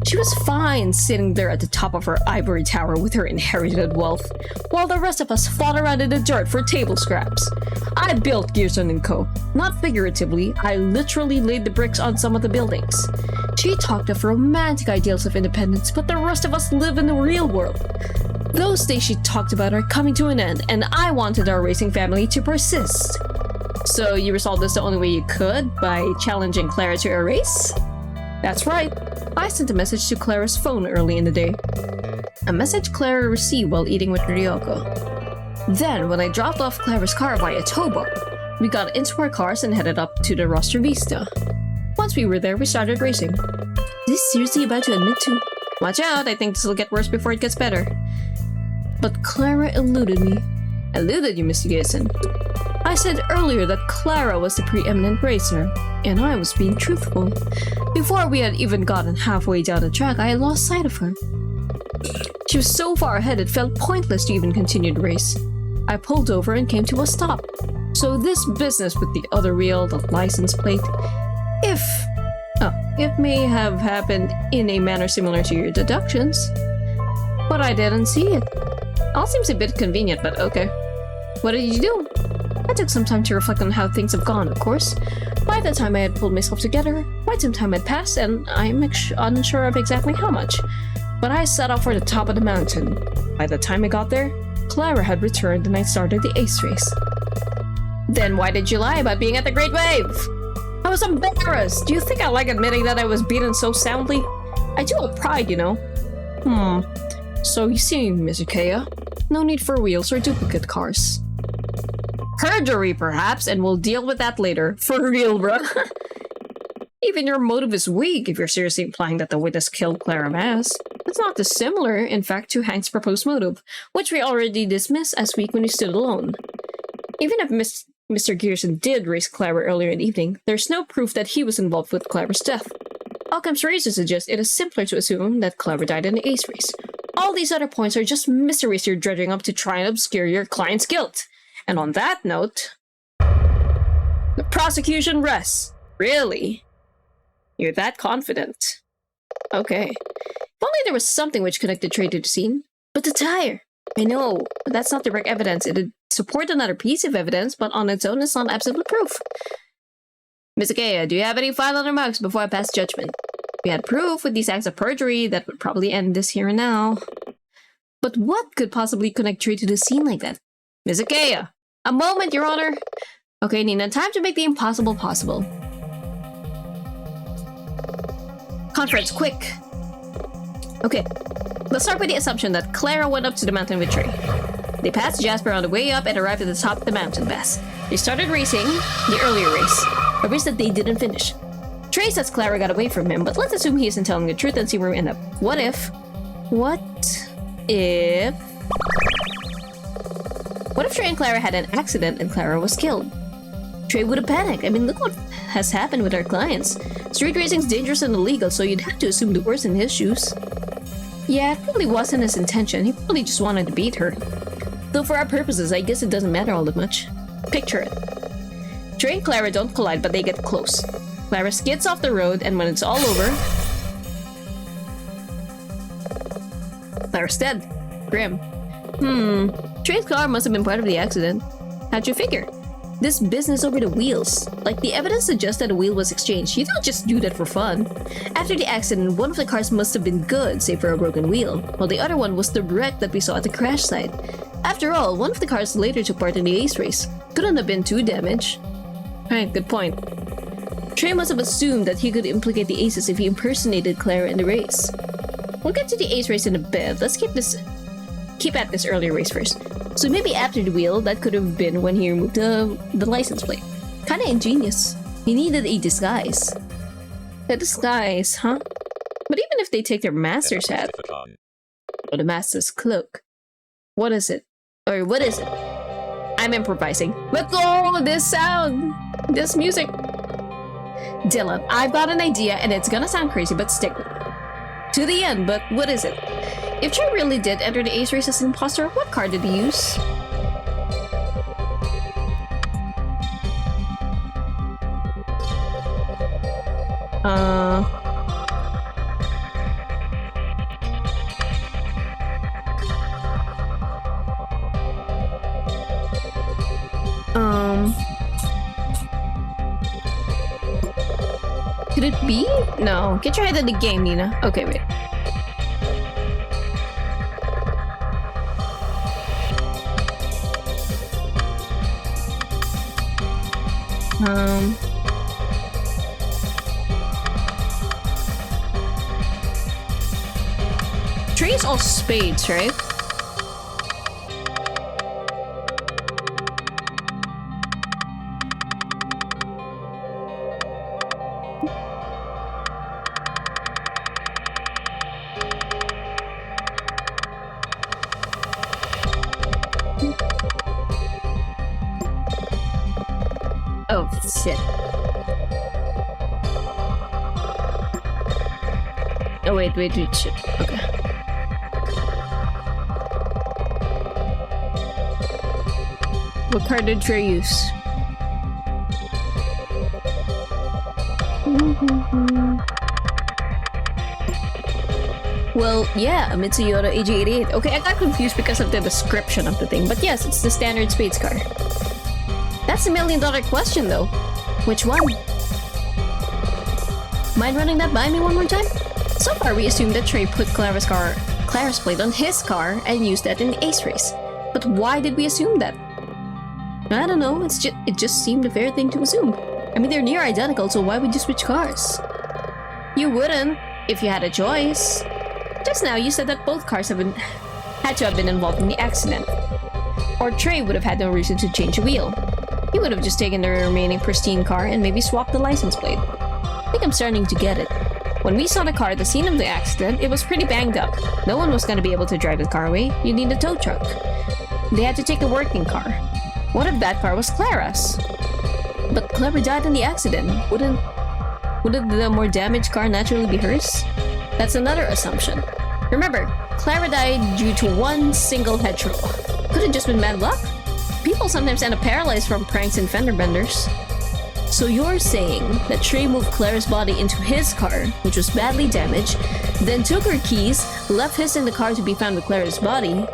[SPEAKER 1] She was fine sitting there at the top of her ivory tower with her inherited wealth, while the rest of us fought around in the dirt for table scraps. I built Gearson & Co. Not figuratively, I literally laid the bricks on some of the buildings. She talked of romantic ideals of independence, but the rest of us live in the real world. Those days she talked about are coming to an end, and I wanted our racing family to persist. So you resolved this the only way you could, by challenging Clara to a race? That's right. I sent a message to Clara's phone early in the day. A message Clara received while eating with Ryoko. Then, when I dropped off Clara's car via towboat, we got into our cars and headed up to the Roster Vista. Once we were there, we started racing. Is this seriously about to admit to? Watch out, I think this will get worse before it gets better. But Clara eluded me. Eluded you, Mr. Gayson. I said earlier that Clara was the preeminent racer, and I was being truthful. Before we had even gotten halfway down the track, I had lost sight of her. She was so far ahead it felt pointless to even continue the race. I pulled over and came to a stop. So this business with the other wheel, the license plate, it may have happened in a manner similar to your deductions. But I didn't see it. All seems a bit convenient, but okay. What did you do? I took some time to reflect on how things have gone, of course. By the time I had pulled myself together, quite some time had passed, and I'm unsure of exactly how much. But I set off for the top of the mountain. By the time I got there, Clara had returned and I started the ace race. Then why did you lie about being at the Great Wave? I was embarrassed. Do you think I like admitting that I was beaten so soundly? I do have pride, you know. So you see, Miss Ikea, no need for wheels or duplicate cars. Perjury, perhaps, and we'll deal with that later. For real, bruh. Even your motive is weak if you're seriously implying that the witness killed Clara Mass. It's not dissimilar, in fact, to Hank's proposed motive, which we already dismissed as weak when he stood alone. Even if Mr. Gearson did race Clara earlier in the evening, there's no proof that he was involved with Clara's death. Occam's razor suggests it is simpler to assume that Clara died in the ace race. All these other points are just mysteries you're dredging up to try and obscure your client's guilt. And on that note, the prosecution rests. Really? You're that confident. Okay. If only there was something which connected Trey to the scene. But the tire! I know, but that's not direct evidence. It'd support another piece of evidence, but on its own it's not absolute proof. Miss Luudeia, do you have any final remarks before I pass judgment? If we had proof with these acts of perjury, that would probably end this here and now. But what could possibly connect Trey to the scene like that? Miss Luudeia! A moment, Your Honor! Okay, Nina, time to make the impossible possible. Conference, quick! Okay, let's start with the assumption that Clara went up to the mountain with Trey. They passed Jasper on the way up and arrived at the top of the mountain pass. They started racing the earlier race, a race that they didn't finish. Trey says Clara got away from him, but let's assume he isn't telling the truth and see where we end up. What if... What if Trey and Clara had an accident and Clara was killed? Trey would have panicked. I mean, look what has happened with our clients. Street racing's dangerous and illegal, so you'd have to assume the worst in his shoes. Yeah, it probably wasn't his intention. He probably just wanted to beat her. Though for our purposes, I guess it doesn't matter all that much. Picture it. Trey and Clara don't collide, but they get close. Clara skids off the road, and when it's all over... Clara's dead. Grim. Trey's car must have been part of the accident. How'd you figure? This business over the wheels. Like, the evidence suggests that a wheel was exchanged. You don't just do that for fun. After the accident, one of the cars must have been good, save for a broken wheel, while the other one was the wreck that we saw at the crash site. After all, one of the cars later took part in the ace race. Couldn't have been too damaged. Right, good point. Trey must have assumed that he could implicate the aces if he impersonated Clara in the race. We'll get to the ace race in a bit. Let's keep at this earlier race first. So maybe after the wheel, that could have been when he removed the license plate. Kinda ingenious. He needed a disguise. A disguise, huh? But even if they take their master's hat, or the master's cloak, what is it? Or what is it? I'm improvising. But oh, this sound! This music! Dylan, I've got an idea and it's gonna sound crazy, but stick with it. To the end, but what is it? If Trey really did enter the ace race as an impostor, what card did he use? Could it be? No. Get your head in the game, Nina. Okay, wait. Trey's all spades, right? Oh, shit. Oh, wait, shit. Okay. What card did Trey use? Well, yeah, a Mitsuyoda AG88. Okay, I got confused because of the description of the thing, but yes, it's the standard spades card. That's $1 million question, though. Which one? Mind running that by me one more time? So far, we assumed that Trey put Clara's plate on his car and used that in the ace race. But why did we assume that? I don't know, it just seemed a fair thing to assume. I mean, they're near identical, so why would you switch cars? You wouldn't, if you had a choice. Just now, you said that both cars had to have been involved in the accident. Or Trey would have had no reason to change a wheel. He would have just taken the remaining pristine car and maybe swapped the license plate. I think I'm starting to get it. When we saw the car at the scene of the accident, it was pretty banged up. No one was going to be able to drive the car away. You'd need a tow truck. They had to take a working car. What if that car was Clara's? But Clara died in the accident. Wouldn't the more damaged car naturally be hers? That's another assumption. Remember, Clara died due to one single head trauma. Could have just been bad luck? People sometimes end up paralyzed from pranks and fender benders. So you're saying that Trey moved Clara's body into his car, which was badly damaged, then took her keys, left his in the car to be found with Clara's body,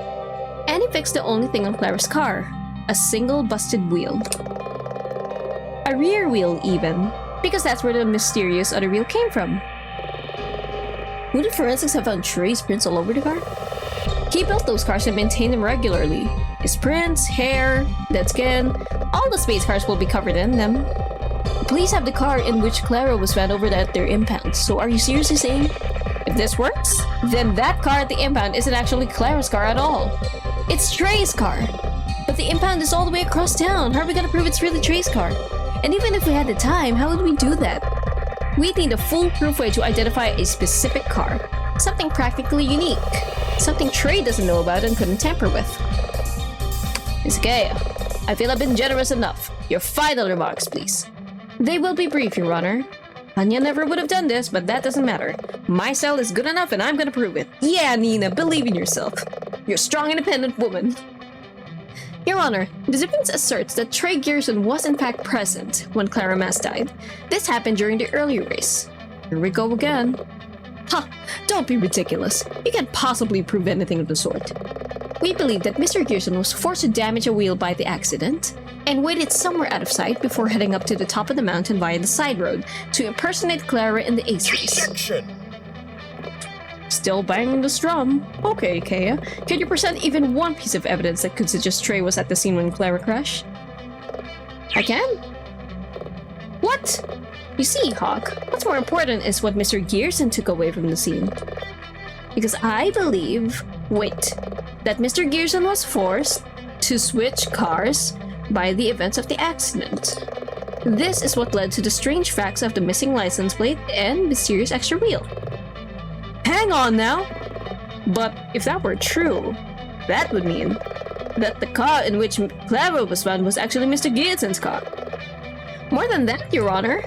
[SPEAKER 1] and he fixed the only thing on Clara's car, a single busted wheel. A rear wheel even, because that's where the mysterious other wheel came from. Would the forensics have found Trey's prints all over the car? He built those cars and maintained them regularly. His prints, hair, dead skin, all the space cars will be covered in them. Police have the car in which Clara was found over at their impound, so are you seriously saying, if this works, then that car at the impound isn't actually Clara's car at all? It's Trey's car! But the impound is all the way across town, how are we gonna prove it's really Trey's car? And even if we had the time, how would we do that? We'd need a foolproof way to identify a specific car. Something practically unique. Something Trey doesn't know about and couldn't tamper with. Miss Gaia, I feel I've been generous enough. Your final remarks, please. They will be brief, Your Honor. Anya never would have done this, but that doesn't matter. My cell is good enough and I'm gonna prove it. Yeah, Nina, believe in yourself. You're a strong, independent woman. Your Honor, the defense asserts that Trey Gearson was in fact present when Clara Mass died. This happened during the earlier race. Here we go again. Ha! Don't be ridiculous. You can't possibly prove anything of the sort. We believe that Mr. Gearson was forced to damage a wheel by the accident and waited somewhere out of sight before heading up to the top of the mountain via the side road to impersonate Clara in the ace race. Still banging the drum. Okay, Kaya. Can you present even one piece of evidence that could suggest Trey was at the scene when Clara crashed? I can. What? You see, Hawk, what's more important is what Mr. Gearson took away from the scene. Because I believe, that Mr. Gearson was forced to switch cars by the events of the accident. This is what led to the strange facts of the missing license plate and mysterious extra wheel. Hang on now! But if that were true, that would mean that the car in which Clara was found was actually Mr. Gearson's car. More than that, Your Honor.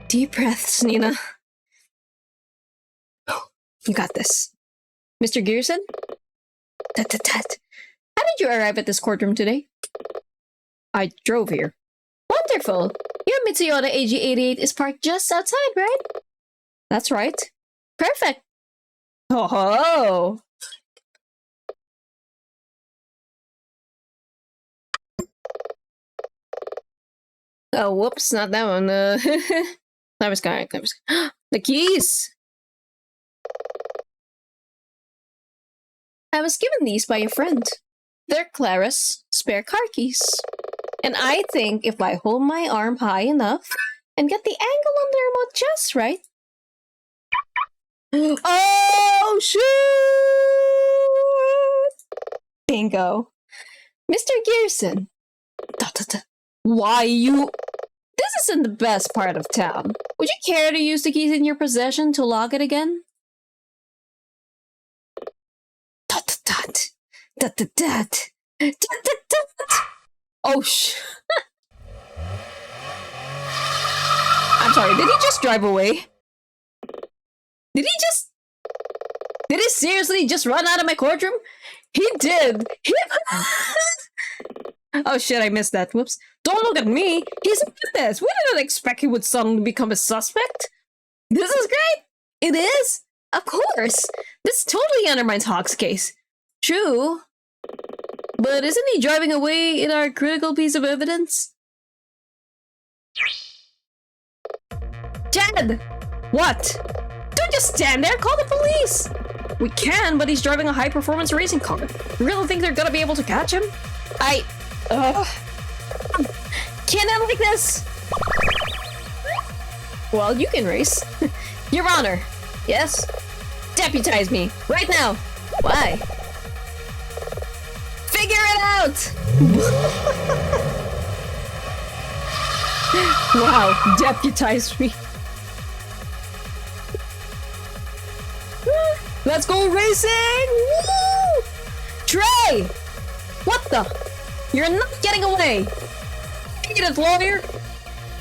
[SPEAKER 1] Deep breaths, Nina. You got this. Mr. Gearson? How did you arrive at this courtroom today? I drove here. Wonderful! Your Mitsuyoda AG88 is parked just outside, right? That's right. Perfect! Oh ho! Oh, whoops, not that one. Clever Sky. The keys! I was given these by a friend. They're Clara's spare car keys. And I think if I hold my arm high enough and get the angle on the remote just right. Oh, shoot! Bingo. Mr. Gearson. Why you... This isn't the best part of town. Would you care to use the keys in your possession to lock it again? Oh, I'm sorry, did he just drive away? Did he seriously just run out of my courtroom? He did! Oh shit, I missed that. Whoops. Don't look at me! He's a witness! We didn't expect he would suddenly become a suspect! This is great! It is! Of course! This totally undermines Hawk's case. True. But isn't he driving away in our critical piece of evidence? Jed! What? Don't just stand there, call the police! We can, but he's driving a high-performance racing car. You really think they're gonna be able to catch him? Can't end like this! Well, you can race. Your Honor. Yes? Deputize me, right now! Why? Figure it out! Wow, deputize me. Let's go racing! Woo! Trey! What the? You're not getting away! Get it, lawyer!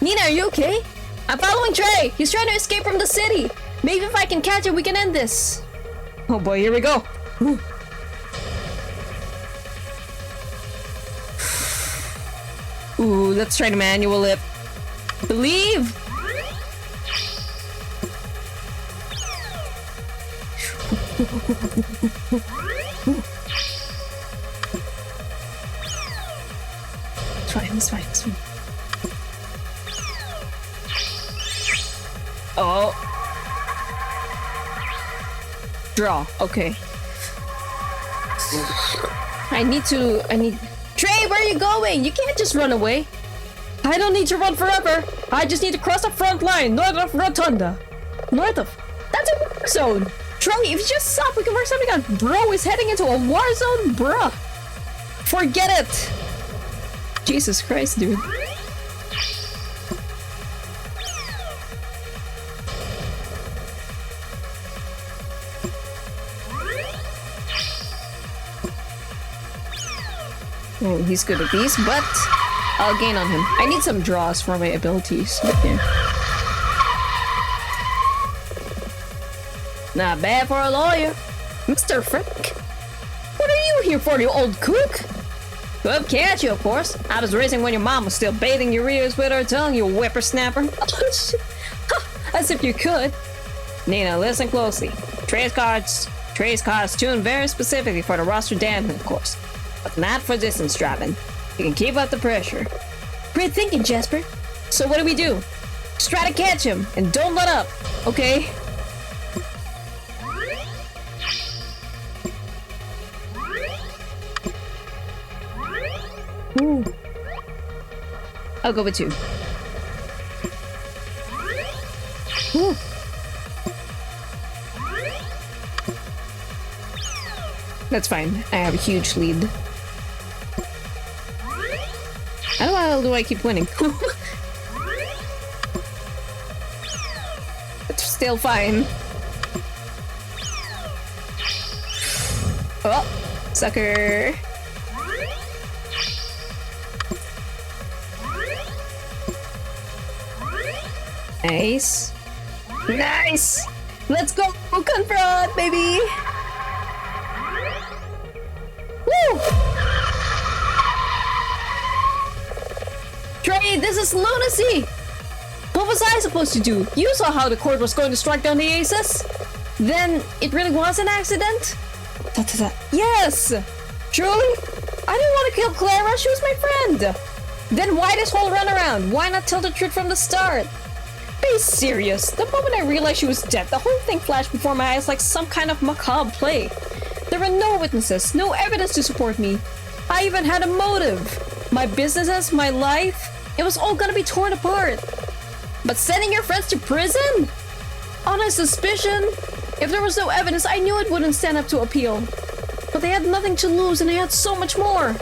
[SPEAKER 1] Nina, are you okay? I'm following Trey! He's trying to escape from the city! Maybe if I can catch him, we can end this! Oh boy, here we go! Ooh, let's try to manual it. Believe! It's fine, it's fine, it's fine. Oh. Draw, okay. I need... Trey, where are you going? You can't just run away. I don't need to run forever. I just need to cross the front line, north of Rotunda. North of... That's a war zone. Trey, if you just stop, we can work something out. Bro is heading into a war zone, bruh. Forget it. Jesus Christ, dude. Oh, he's good at these, but I'll gain on him. I need some draws for my abilities. Yeah. Not bad for a lawyer. Mr. Frick. What are you here for, you old kook? Good catch you, of course. I was racing when your mom was still bathing your ears with her tongue, you whippersnapper. As if you could. Nina, listen closely. Trey's cards tuned very specifically for the roster dancing, of course. But not for distance driving. You can keep up the pressure. Great thinking, Jasper. So what do? Just try to catch him, and don't let up, okay? Ooh. I'll go with 2. Ooh. That's fine. I have a huge lead. How do I keep winning? It's still fine. Oh, sucker. Nice. Nice! Let's go! Confront, baby! Woo! Trey, this is lunacy! What was I supposed to do? You saw how the court was going to strike down the aces? Then it really was an accident? Yes! Truly? I didn't want to kill Clara, she was my friend! Then why this whole runaround? Why not tell the truth from the start? Be serious. The moment I realized she was dead, the whole thing flashed before my eyes like some kind of macabre play. There were no witnesses, no evidence to support me. I even had a motive. My businesses, my life, it was all gonna be torn apart. But sending your friends to prison? On a suspicion? If there was no evidence, I knew it wouldn't stand up to appeal. But they had nothing to lose and I had so much more.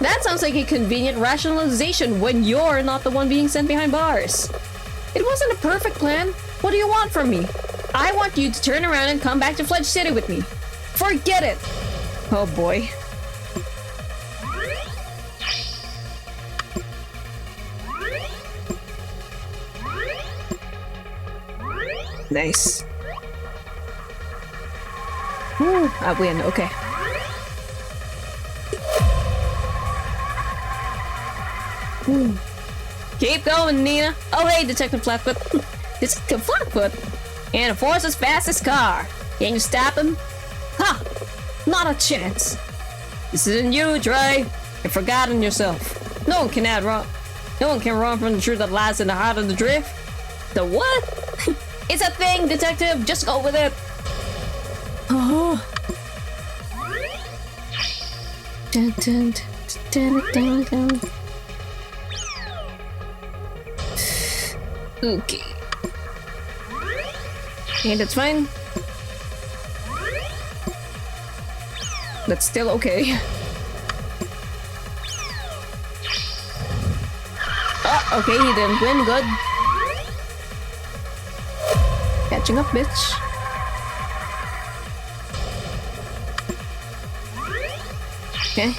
[SPEAKER 1] That sounds like a convenient rationalization when you're not the one being sent behind bars. It wasn't a perfect plan. What do you want from me? I want you to turn around and come back to Fledge City with me. Forget it! Oh boy. Nice. Woo, I win, okay. Ooh. Keep going, Nina. Oh, hey, Detective Flatfoot. Detective Flatfoot? And enforce his fastest car. Can you stop him? Ha! Not a chance. This isn't you, Trey. You've forgotten yourself. No one can run from the truth that lies in the heart of the drift. The what? It's a thing, Detective. Just go with it. Oh. Dun, dun, dun, dun, dun, dun. Okay. And that's fine. That's still okay. Oh, okay, he didn't win. Good. Catching up, bitch. Okay.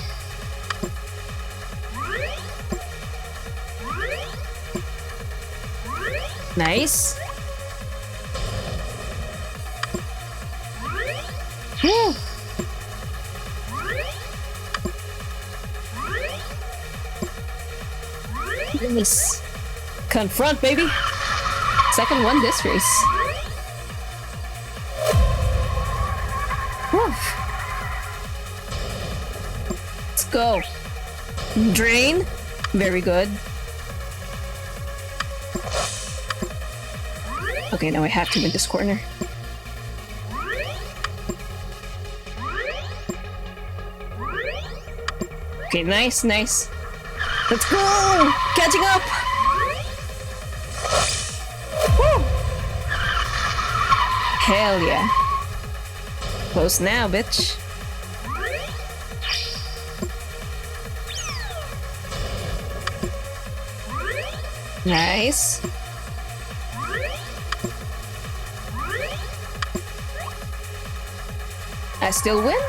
[SPEAKER 1] Nice. Woo. Nice. Confront, baby! Second one this race. Whew. Let's go. Drain. Very good. Okay, now I have to win this corner. Okay, nice, nice. Let's go! Catching up! Woo! Hell yeah. Close now, bitch. Nice. I still win?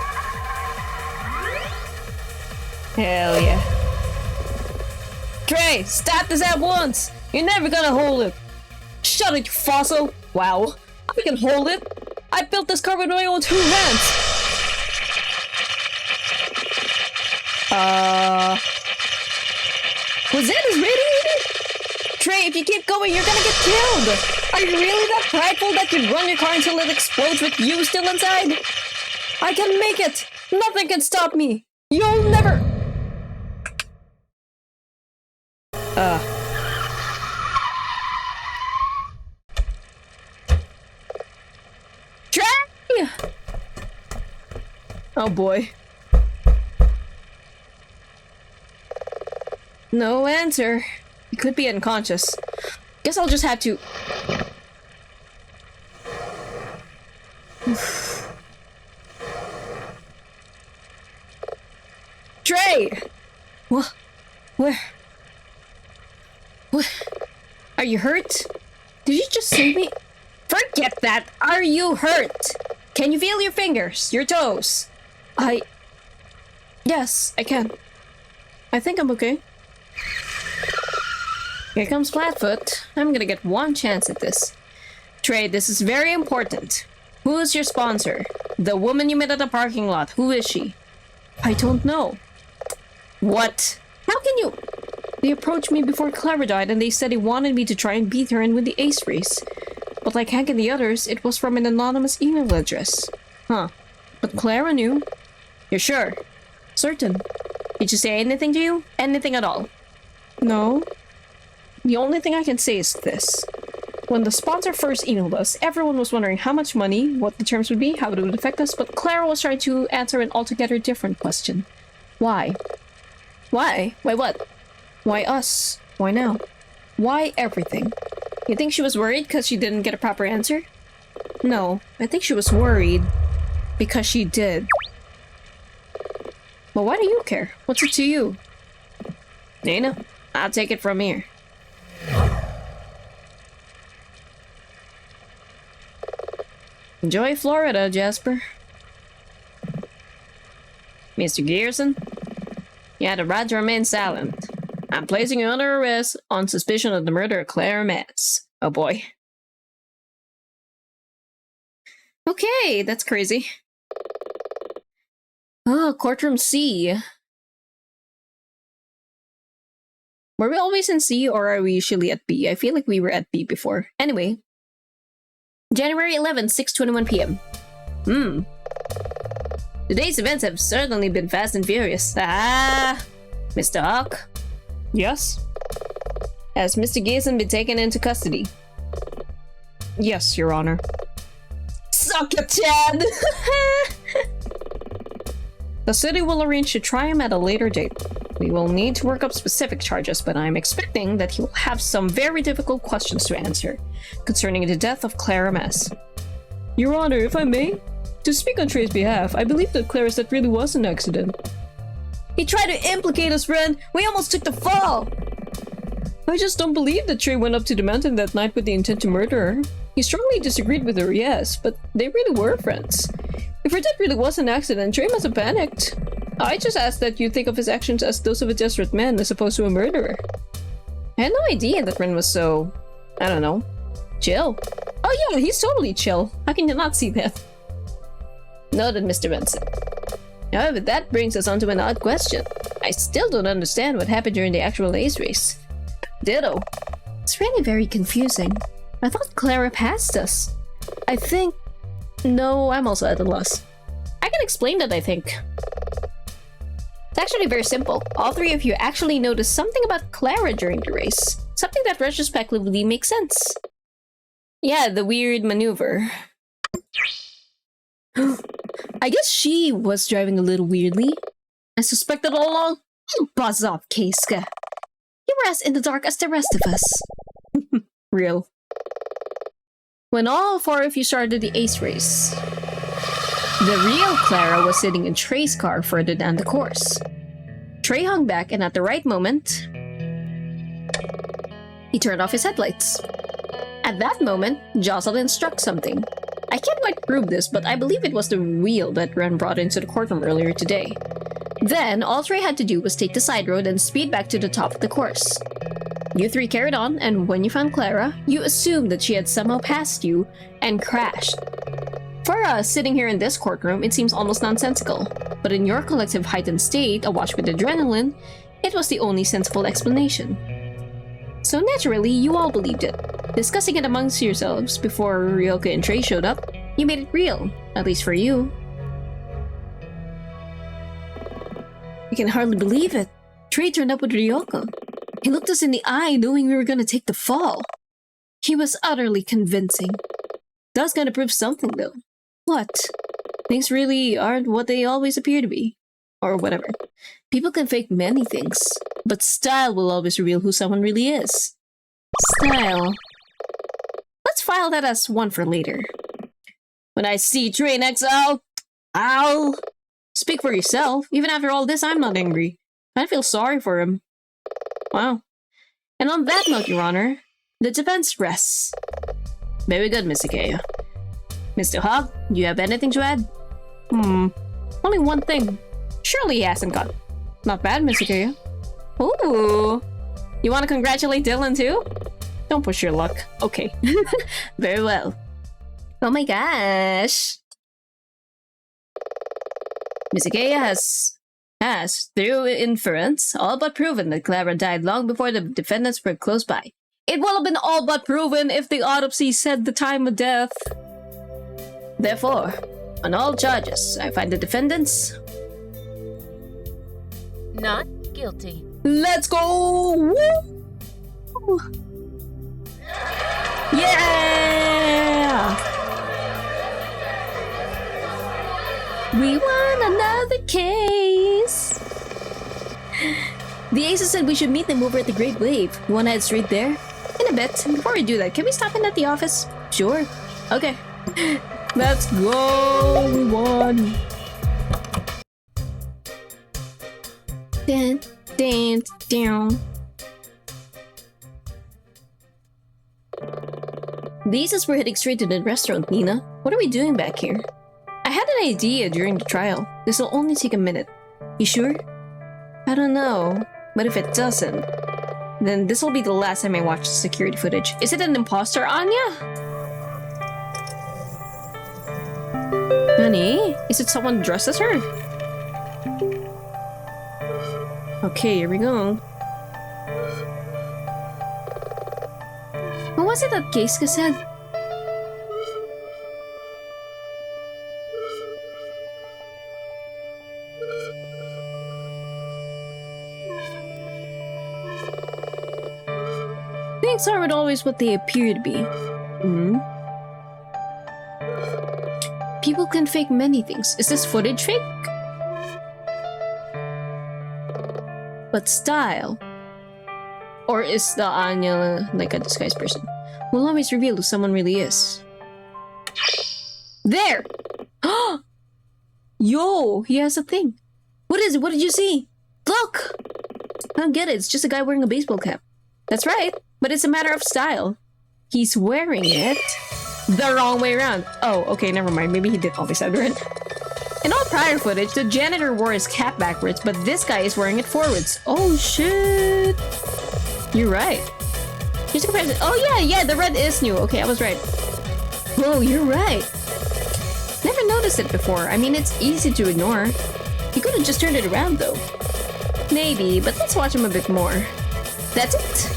[SPEAKER 1] Hell yeah. Trey, stop this at once! You're never gonna hold it! Shut it, you fossil! Wow, I can hold it! I built this car with my own 2 hands! Was that his radiator? Trey, if you keep going, you're gonna get killed! Are you really that prideful that you run your car until it explodes with you still inside? I can make it! Nothing can stop me! You'll never... Trey! Oh boy. No answer. He could be unconscious. Guess I'll just have to... Trey! What? Where? What? Are you hurt? Did you just see me? Forget that! Are you hurt? Can you feel your fingers? Your toes? Yes, I can. I think I'm okay. Here comes Flatfoot. I'm gonna get one chance at this. Trey, this is very important. Who is your sponsor? The woman you met at the parking lot. Who is she? I don't know. What? How can you... They approached me before Clara died and they said they wanted me to try and beat her and win the ace race. But like Hank and the others, it was from an anonymous email address. Huh. But Clara knew. You're sure? Certain. Did she say anything to you? Anything at all? No. The only thing I can say is this. When the sponsor first emailed us, everyone was wondering how much money, what the terms would be, how it would affect us, but Clara was trying to answer an altogether different question. Why? Why? Why what? Why us? Why now? Why everything? You think she was worried because she didn't get a proper answer? No, I think she was worried because she did. But why do you care? What's it to you? Nina, I'll take it from here. Enjoy Florida, Jasper. Mr. Gearson? You had the right to remain silent. I'm placing you under arrest on suspicion of the murder of Clara Metz. Oh boy. Okay, that's crazy. Oh, courtroom C. Were we always in C or are we usually at B? I feel like we were at B before. Anyway. January 11th, 6:21 p.m. Today's events have certainly been fast and furious. Ah! Mr. Hawk? Yes? Has Mr. Gearson been taken into custody? Yes, Your Honor. Suck it, Chad! The city will arrange to try him at a later date. We will need to work up specific charges, but I'm expecting that he will have some very difficult questions to answer concerning the death of Clara Metz. Your Honor, if I may? To speak on Trey's behalf, I believe that Clara's death really was an accident. He tried to implicate us, Ren! We almost took the fall! I just don't believe that Trey went up to the mountain that night with the intent to murder her. He strongly disagreed with her, yes, but they really were friends. If her death really was an accident, Trey must have panicked. I just asked that you think of his actions as those of a desperate man as opposed to a murderer. I had no idea that Ren was so... I don't know... chill. Oh yeah, he's totally chill. How can you not see that? Noted, Mr. Benson. However, that brings us on to an odd question. I still don't understand what happened during the actual ace race. Ditto. It's really very confusing. I thought Clara passed us. I think... No, I'm also at a loss. I can explain that, I think. It's actually very simple. All three of you actually noticed something about Clara during the race. Something that retrospectively makes sense. Yeah, the weird maneuver. I guess she was driving a little weirdly. I suspected all along. Buzz off, Keiska. You were as in the dark as the rest of us. Real. When all four of you started the ace race, the real Clara was sitting in Trey's car further down the course. Trey hung back, and at the right moment, he turned off his headlights. At that moment, Jocelyn struck something. I can't quite prove this, but I believe it was the wheel that Ren brought into the courtroom earlier today. Then, all Trey had to do was take the side road and speed back to the top of the course. You three carried on, and when you found Clara, you assumed that she had somehow passed you and crashed. For us, sitting here in this courtroom, it seems almost nonsensical. But in your collective heightened state, awash with adrenaline, it was the only sensible explanation. So naturally, you all believed it. Discussing it amongst yourselves before Ryoka and Trey showed up, you made it real, at least for you. I can hardly believe it. Trey turned up with Ryoka. He looked us in the eye knowing we were gonna take the fall. He was utterly convincing. That's gonna prove something though. What? Things really aren't what they always appear to be. Or whatever. People can fake many things, but style will always reveal who someone really is. Style. Let's file that as one for later. When I see Trey in exile, I'll... Speak for yourself. Even after all this, I'm not angry. I feel sorry for him. Wow. And on that note, Your Honor, the defense rests. Very good, Mr. Kaya. Mr. Hogg, do you have anything to add? Only one thing. Surely he hasn't got... Not bad, Mr. Kaya. Ooh. You want to congratulate Dylan too? Don't push your luck. Okay. Very well. Oh my gosh. Mr. Kaya has, through inference, all but proven that Clara died long before the defendants were close by. It will have been all but proven if the autopsy said the time of death. Therefore, on all charges, I find the defendants...
[SPEAKER 2] Not guilty.
[SPEAKER 1] Let's go! Woo! Yeah! We won another case! The Aces said we should meet them over at the Great Wave. You wanna head straight there? In a bit. Before we do that, can we stop in at the office? Sure. Okay. Let's go! We won! Dun, dun, dun. The Aces were heading straight to the restaurant, Nina. What are we doing back here? I had an idea during the trial. This will only take a minute. You sure? I don't know. But if it doesn't, then this will be the last time I watch the security footage. Is it an impostor, Anya? Honey? Is it someone dressed as her? Okay, here we go. What was it that Keiska said? Things aren't always what they appear to be. People can fake many things. Is this footage fake? But style? Or is the Anya like a disguised person? Will always reveal who someone really is. There! Yo, he has a thing. What is it? What did you see? Look! I don't get it. It's just a guy wearing a baseball cap. That's right, but it's a matter of style. He's wearing it the wrong way around. Oh, okay, never mind. Maybe he did always have it. In all prior footage, the janitor wore his cap backwards, but this guy is wearing it forwards. Oh, shit. You're right. Here's a comparison. Oh, yeah, the red is new. Okay, I was right. Whoa, you're right. Never noticed it before. I mean, it's easy to ignore. He could have just turned it around, though. Maybe, but let's watch him a bit more. That's it.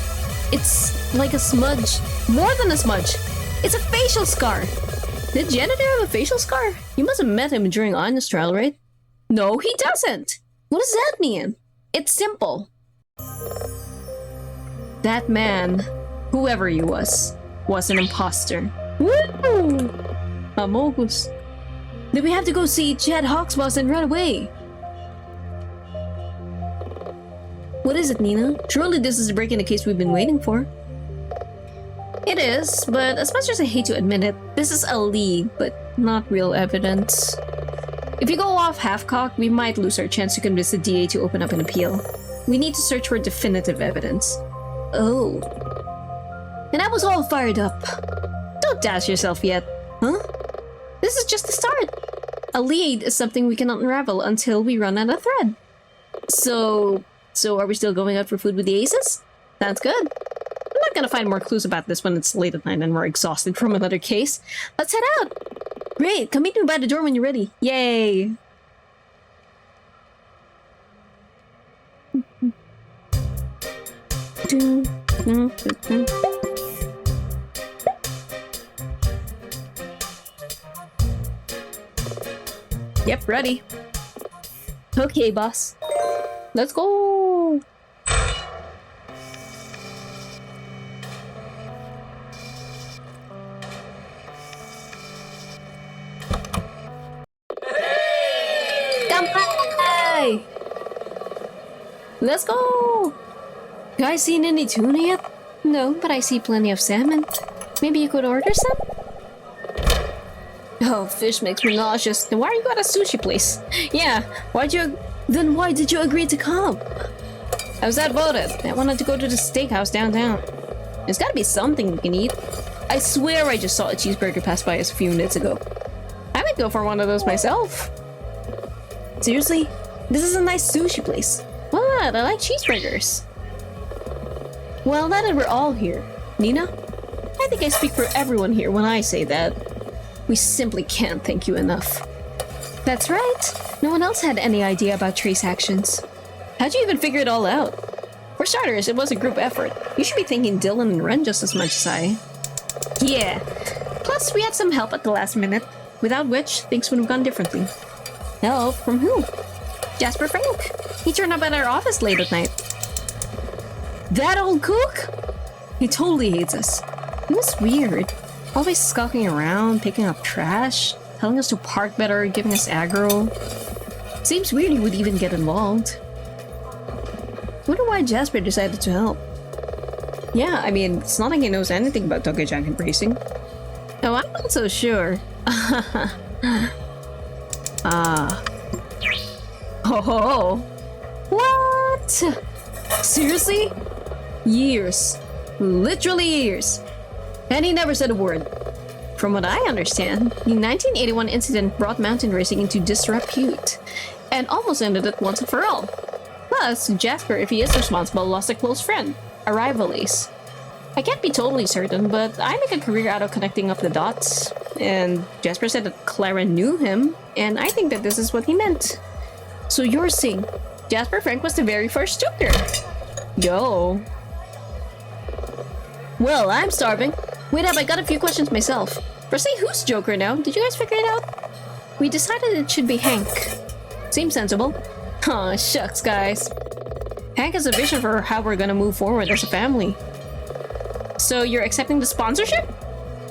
[SPEAKER 1] It's like a smudge. More than a smudge. It's a facial scar. Did Janitor have a facial scar? You must have met him during Anya's trial, right? No, he doesn't. What does that mean? It's simple. That man, whoever he was an impostor. Woo! Amogus. Then we have to go see Chad Hawksboss and run away. What is it, Nina? Surely this is the break in the case we've been waiting for. It is, but as much as I hate to admit it, this is a lead, but not real evidence. If you go off half-cocked, we might lose our chance to convince the DA to open up an appeal. We need to search for definitive evidence. Oh. And I was all fired up. Don't dash yourself yet, huh? This is just the start. A lead is something we cannot unravel until we run out of thread. So are we still going out for food with the aces? Sounds good. I'm not gonna find more clues about this when it's late at night and we're exhausted from another case. Let's head out. Great, come meet me by the door when you're ready. Yay. Yep, ready. Okay, boss. Let's go! Kanpai! Let's go! Guys seen any tuna yet? No, but I see plenty of salmon. Maybe you could order some? Oh, fish makes me nauseous. Then why are you at a sushi place? Yeah, why did you agree to come? I was outvoted. I wanted to go to the steakhouse downtown. There's gotta be something we can eat. I swear I just saw a cheeseburger pass by us a few minutes ago. I might go for one of those myself. Seriously? This is a nice sushi place. What? I like cheeseburgers. Well, now that we're all here, Nina, I think I speak for everyone here when I say that. We simply can't thank you enough. That's right. No one else had any idea about Trace actions. How'd you even figure it all out? For starters, it was a group effort. You should be thanking Dylan and Ren just as much as I. Yeah. Plus, we had some help at the last minute, without which things would have gone differently. Help? From who? Jasper Frank. He turned up at our office late at night. That old cook? He totally hates us. It was weird. Always skulking around, picking up trash, telling us to park better, giving us aggro. Seems weird he would even get involved. Wonder why Jasper decided to help. Yeah, I mean, it's not like he knows anything about Dogejack and racing. Oh, I'm not so sure. Oh. What? Seriously? Years. Literally years. And he never said a word. From what I understand, the 1981 incident brought mountain racing into disrepute and almost ended it once and for all. Plus, Jasper, if he is responsible, lost a close friend, a rival ace. I can't be totally certain, but I make a career out of connecting up the dots. And Jasper said that Clara knew him, and I think that this is what he meant. So you're saying Jasper Frank was the very first Joker? Yo. Well, I'm starving. Wait up, I got a few questions myself. Firstly, who's Joker now? Did you guys figure it out? We decided it should be Hank. Seems sensible. Aw, shucks, guys. Hank has a vision for how we're gonna move forward as a family. So you're accepting the sponsorship?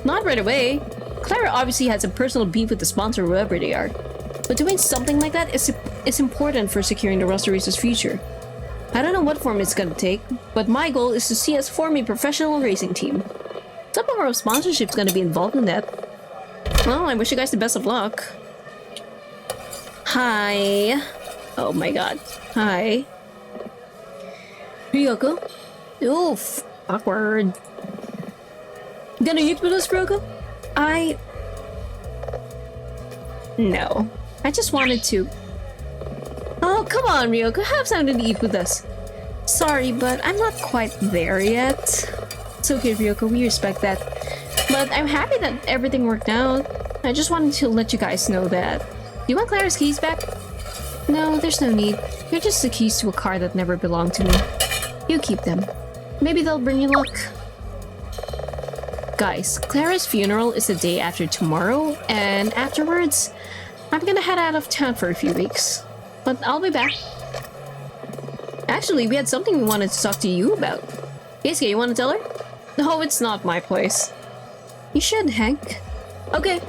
[SPEAKER 1] Not right away. Clara obviously has a personal beef with the sponsor, whoever they are. But doing something like that is important for securing the Roster Racer's future. I don't know what form it's gonna take, but my goal is to see us form a professional racing team. Some of our sponsorship's gonna be involved in that. Well, I wish you guys the best of luck. Hi. Oh my god. Hi. Ryoko? Oof. Awkward. Gonna eat with us, Ryoko? No. I just wanted to... Oh, come on, Ryoko. Have something to eat with us. Sorry, but I'm not quite there yet. It's okay, Ryoko. We respect that. But I'm happy that everything worked out. I just wanted to let you guys know that. Do you want Clara's keys back? No, there's no need. They're just the keys to a car that never belonged to me. You keep them. Maybe they'll bring you luck. Guys, Clara's funeral is the day after tomorrow, and afterwards, I'm gonna head out of town for a few weeks. But I'll be back. Actually, we had something we wanted to talk to you about. Keisuke, you want to tell her? No, it's not my place. You should, Hank. Okay.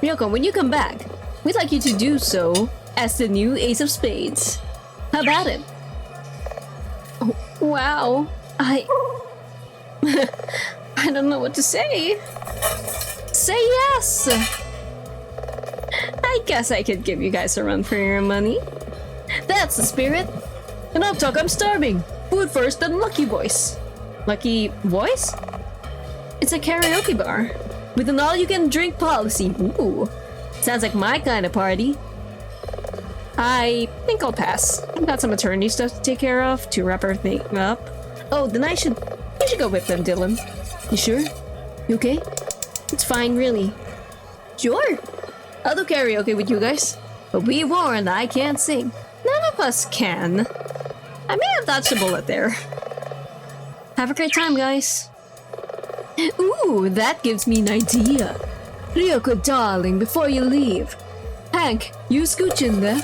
[SPEAKER 1] Ryoko, when you come back, we'd like you to do so as the new Ace of Spades. How about it? Oh, wow. I don't know what to say. Say yes! I guess I could give you guys a run for your money. That's the spirit. Enough talk, I'm starving. Food first, then Lucky Voice. Lucky Voice? It's a karaoke bar with an all-you-can-drink policy. Ooh, sounds like my kind of party. I think I'll pass. I've got some maternity stuff to take care of to wrap everything up. Oh, then you should go with them, Dylan. You sure? You okay? It's fine, really. Sure. I'll do karaoke with you guys. But be warned, I can't sing. None of us can. I may have dodged a bullet there. Have a great time, guys. Ooh, that gives me an idea. Ryoko, darling, before you leave. Hank, you scooch in there.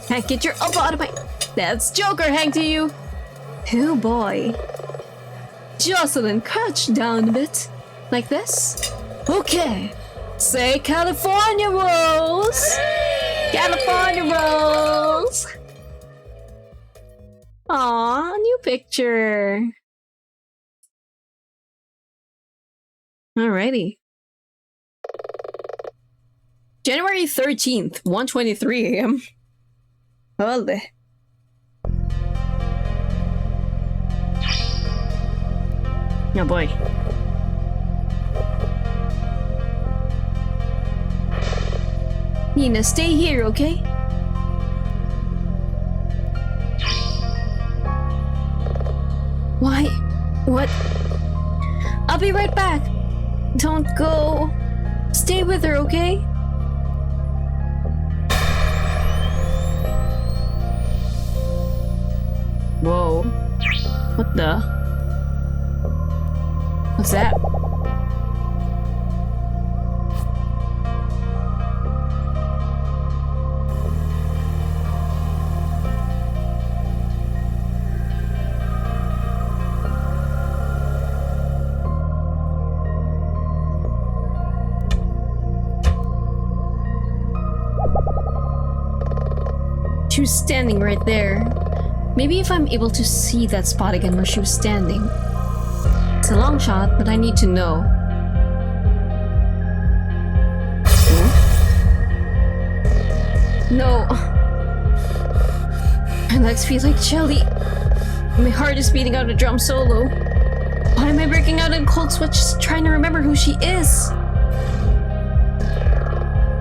[SPEAKER 1] Hank, get your elbow out of my... That's Joker, Hank, to you. Oh boy. Jocelyn, crouch down a bit. Like this. Okay. Say California rolls. California rolls. Aw, new picture. Alrighty. January 13th, 1:23 a.m. Holy. Oh boy. Nina, stay here, okay? Why? What? I'll be right back. Don't go. Stay with her, okay? Whoa. What the? What's that? She was standing right there. Maybe if I'm able to see that spot again where she was standing. It's a long shot, but I need to know. No. My legs feel like jelly. My heart is beating out a drum solo. Why am I breaking out in cold sweat just trying to remember who she is?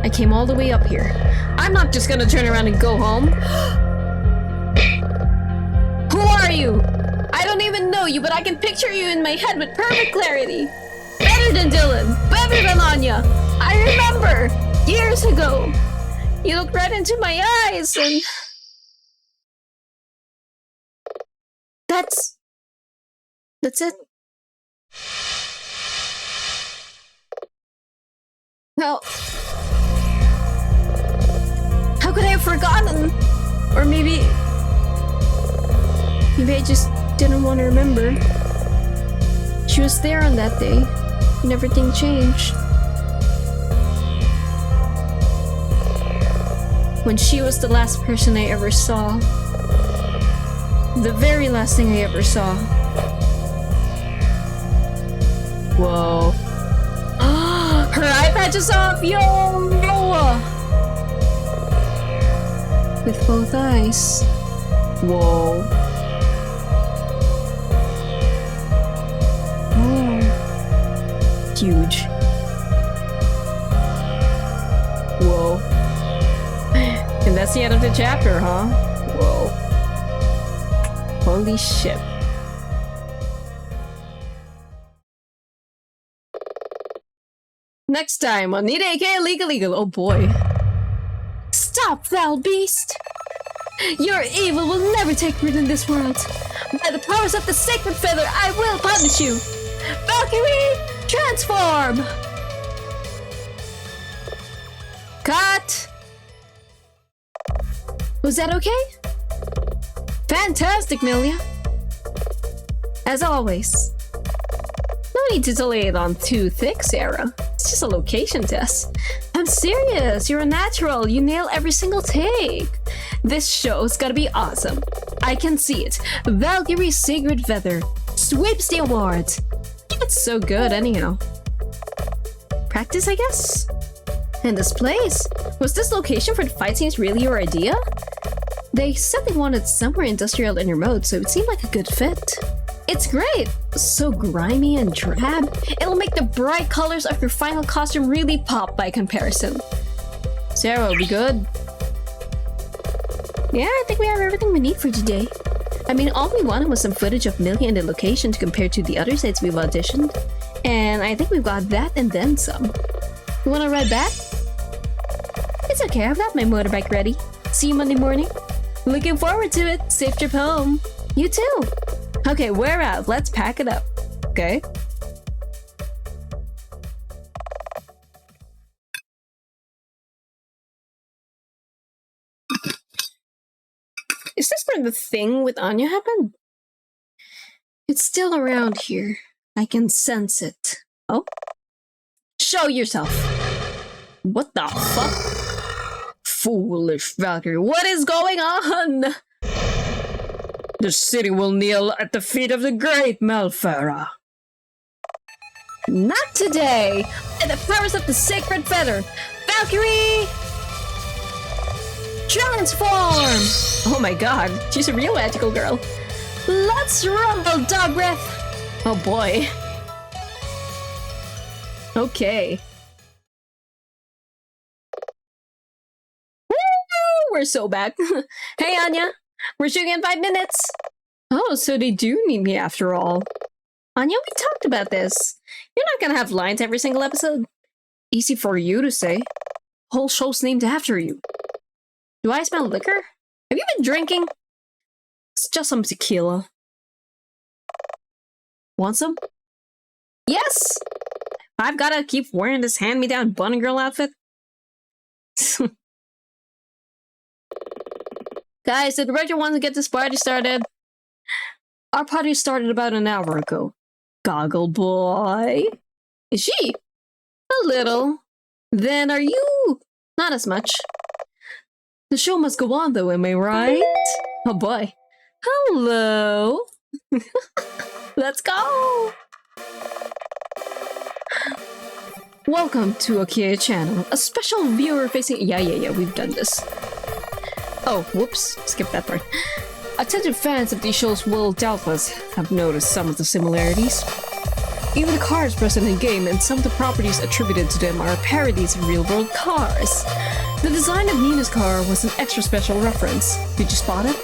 [SPEAKER 1] I came all the way up here. I'm not just gonna turn around and go home. Who are you? I don't even know you, but I can picture you in my head with perfect clarity. Better than Dylan. Better than Anya. I remember. Years ago. You looked right into my eyes and... That's it. Well... How could I have forgotten? Or maybe I just didn't want to remember. She was there on that day, and everything changed. When she was the last person I ever saw. The very last thing I ever saw. Whoa. Her eye patch is off! Yo! With both eyes. Whoa. Oh. Huge. Whoa. And that's the end of the chapter, huh? Whoa. Holy shit. Next time on Luudeia Legal. Oh boy. Stop, thou beast! Your evil will never take root in this world. By the powers of the sacred feather, I will punish you! Valkyrie, transform! Cut! Was that okay? Fantastic, Milia! As always. No need to delay it on too thick, Sarah. It's just a location test. I'm serious, you're a natural. You nail every single take. This show's gotta be awesome. I can see it. Valkyrie Sacred Feather sweeps the awards. It's so good anyhow. Practice, I guess? And this place? Was this location for the fight scenes really your idea? They said they wanted somewhere industrial and remote, so it seemed like a good fit. It's great! So grimy and drab. It'll make the bright colors of your final costume really pop by comparison. Sarah, we good? Yeah, I think we have everything we need for today. I mean, all we wanted was some footage of Millie and the location to compare to the other sites we've auditioned. And I think we've got that and then some. You wanna ride back? It's okay, I've got my motorbike ready. See you Monday morning. Looking forward to it. Safe trip home. You too. Okay, we're out. Let's pack it up. Okay? Is this where the thing with Anya happened? It's still around here. I can sense it. Oh? Show yourself! What the fuck? Foolish Valkyrie, what is going on? The city will kneel at the feet of the great Malfera. Not today! By the powers of the sacred feather! Valkyrie! Transform! Oh my god, she's a real magical girl. Let's rumble, dog breath! Oh boy. Okay. Woo! We're so back. Hey Anya! We're shooting in 5 minutes! Oh, so they do need me after all. Anya, we talked about this. You're not gonna have lines every single episode. Easy for you to say. Whole show's named after you. Do I smell liquor? Have you been drinking? It's just some tequila. Want some? Yes! I've gotta keep wearing this hand-me-down bunny girl outfit. Guys, the director wants to get this party started. Our party started about an hour ago. Goggle boy. Is she? A little. Then are you? Not as much. The show must go on though, am I right? Oh boy. Hello. Let's go. Welcome to Aquila Channel, a special viewer facing— Yeah, we've done this. Oh, whoops, skip that part. Attentive fans of these shows will doubtless have noticed some of the similarities. Even the cars present in game and some of the properties attributed to them are parodies of real-world cars. The design of Nina's car was an extra special reference. Did you spot it?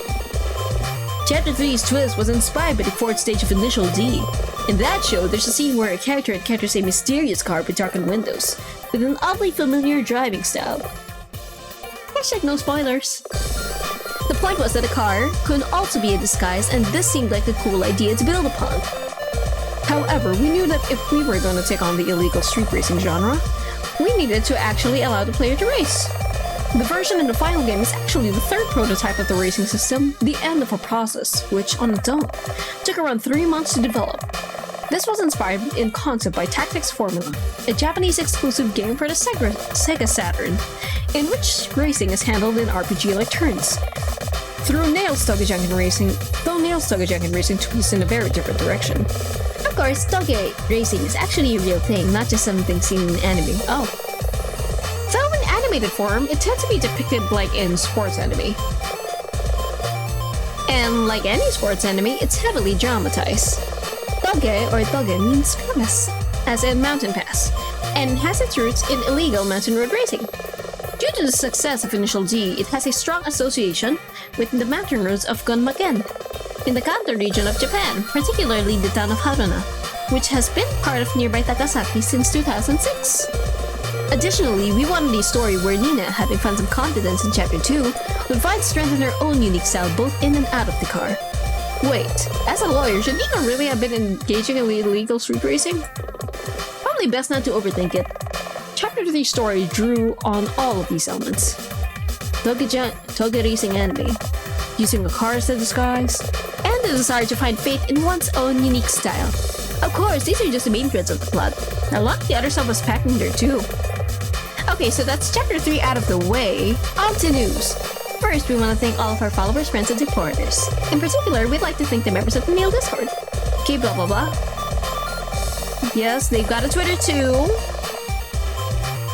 [SPEAKER 1] Chapter 3's twist was inspired by the 4th stage of Initial D. In that show, there's a scene where a character encounters a mysterious car with darkened windows, with an oddly familiar driving style. Hashtag no spoilers. The point was that a car could also be a disguise, and this seemed like a cool idea to build upon. However, we knew that if we were going to take on the illegal street racing genre, we needed to actually allow the player to race. The version in the final game is actually the 3rd prototype of the racing system, the end of a process, which on its own took around 3 months to develop. This was inspired in concept by Tactics Formula, a Japanese exclusive game for the Sega Saturn, in which racing is handled in RPG-like turns. Though Nails Toge Junkin Racing took us in a very different direction. Of course, Toge Racing is actually a real thing, not just something seen in anime. Oh. Though in animated form, it tends to be depicted like in sports anime. And like any sports anime, it's heavily dramatized. Toge or Toge means pass, as in mountain pass, and has its roots in illegal mountain road racing. Due to the success of Initial D, it has a strong association with the mountain roads of Gunmaken, in the Kanto region of Japan, particularly the town of Haruna, which has been part of nearby Takasaki since 2006. Additionally, we wanted a story where Nina, having found some confidence in Chapter 2, would find strength in her own unique style both in and out of the car. Wait, as a lawyer, should Nina really have been engaging in illegal street racing? Probably best not to overthink it. Chapter 3 story drew on all of these elements. Toga racing anime, using a car as a disguise, and the desire to find faith in one's own unique style. Of course, these are just the main threads of the plot. A lot of the other stuff was packed in there too. Okay, so that's chapter 3 out of the way. On to news. First, we want to thank all of our followers, friends, and supporters. In particular, we'd like to thank the members of the Neil Discord. Okay, blah blah blah. Yes, they've got a Twitter too.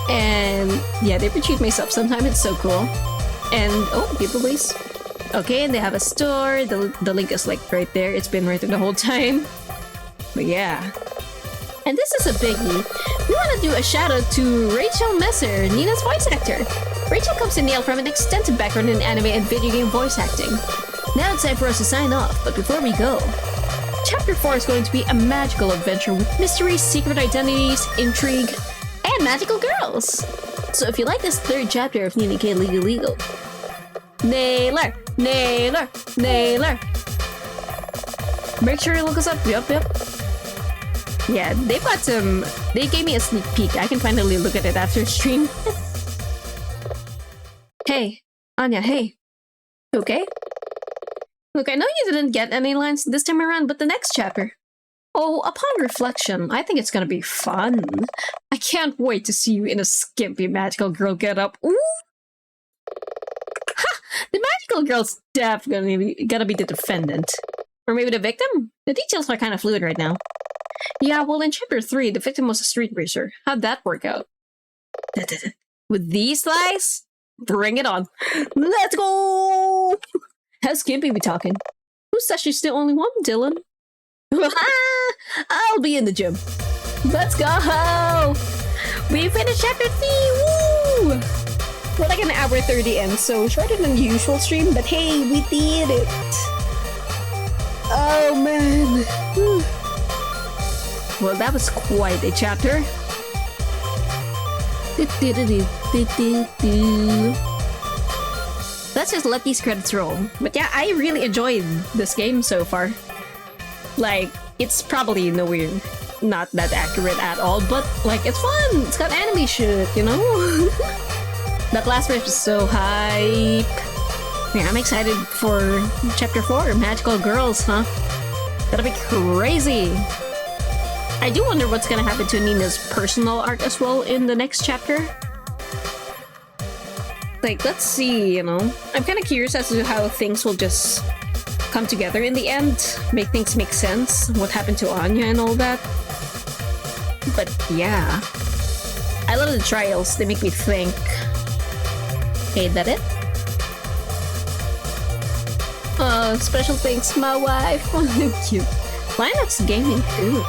[SPEAKER 1] And yeah, they retweet my stuff sometimes, it's so cool. And oh, giveaways. Okay, and they have a store. The link is like right there. It's been right there the whole time. But yeah. And this is a biggie. We want to do a shout out to Rachel Messer, Nina's voice actor. Rachel comes to Neil from an extensive background in anime and video game voice acting. Now it's time for us to sign off, but before we go, Chapter 4 is going to be a magical adventure with mysteries, secret identities, intrigue, and magical girls. So if you like this third chapter of Nina K Legal, Nailer! Make sure you look us up. Yep. Yeah, they gave me a sneak peek. I can finally look at it after stream. Hey, Anya, hey. You okay? Look, I know you didn't get any lines this time around, but the next chapter. Oh, upon reflection, I think it's gonna be fun. I can't wait to see you in a skimpy magical girl getup. Ooh! Ha! The magical girl's definitely gonna be the defendant. Or maybe the victim? The details are kind of fluid right now. Yeah, well, in chapter 3, the victim was a street racer. How'd that work out? With these lies? Bring it on. Let's go! How's Skimpy be talking? Who says she's the only one, Dylan? I'll be in the gym. Let's go! We finished chapter 3! Woo! We're like an hour 30 in, so shorter than the usual stream, but hey, we did it! Oh man! Well, that was quite a chapter. Let's just let these credits roll. But yeah, I really enjoyed this game so far. Like, it's probably nowhere not that accurate at all, but like, it's fun! It's got anime shit, you know? That last riff is so hype. Yeah, I'm excited for chapter 4, Magical Girls, huh? That'll be crazy! I do wonder what's gonna happen to Nina's personal arc as well in the next chapter. Like, let's see, you know? I'm kind of curious as to how things will just come together in the end. Make things make sense. What happened to Anya and all that. But yeah. I love the trials. They make me think. Hey, that it? Oh, special thanks, my wife. Cute. Linux Gaming too.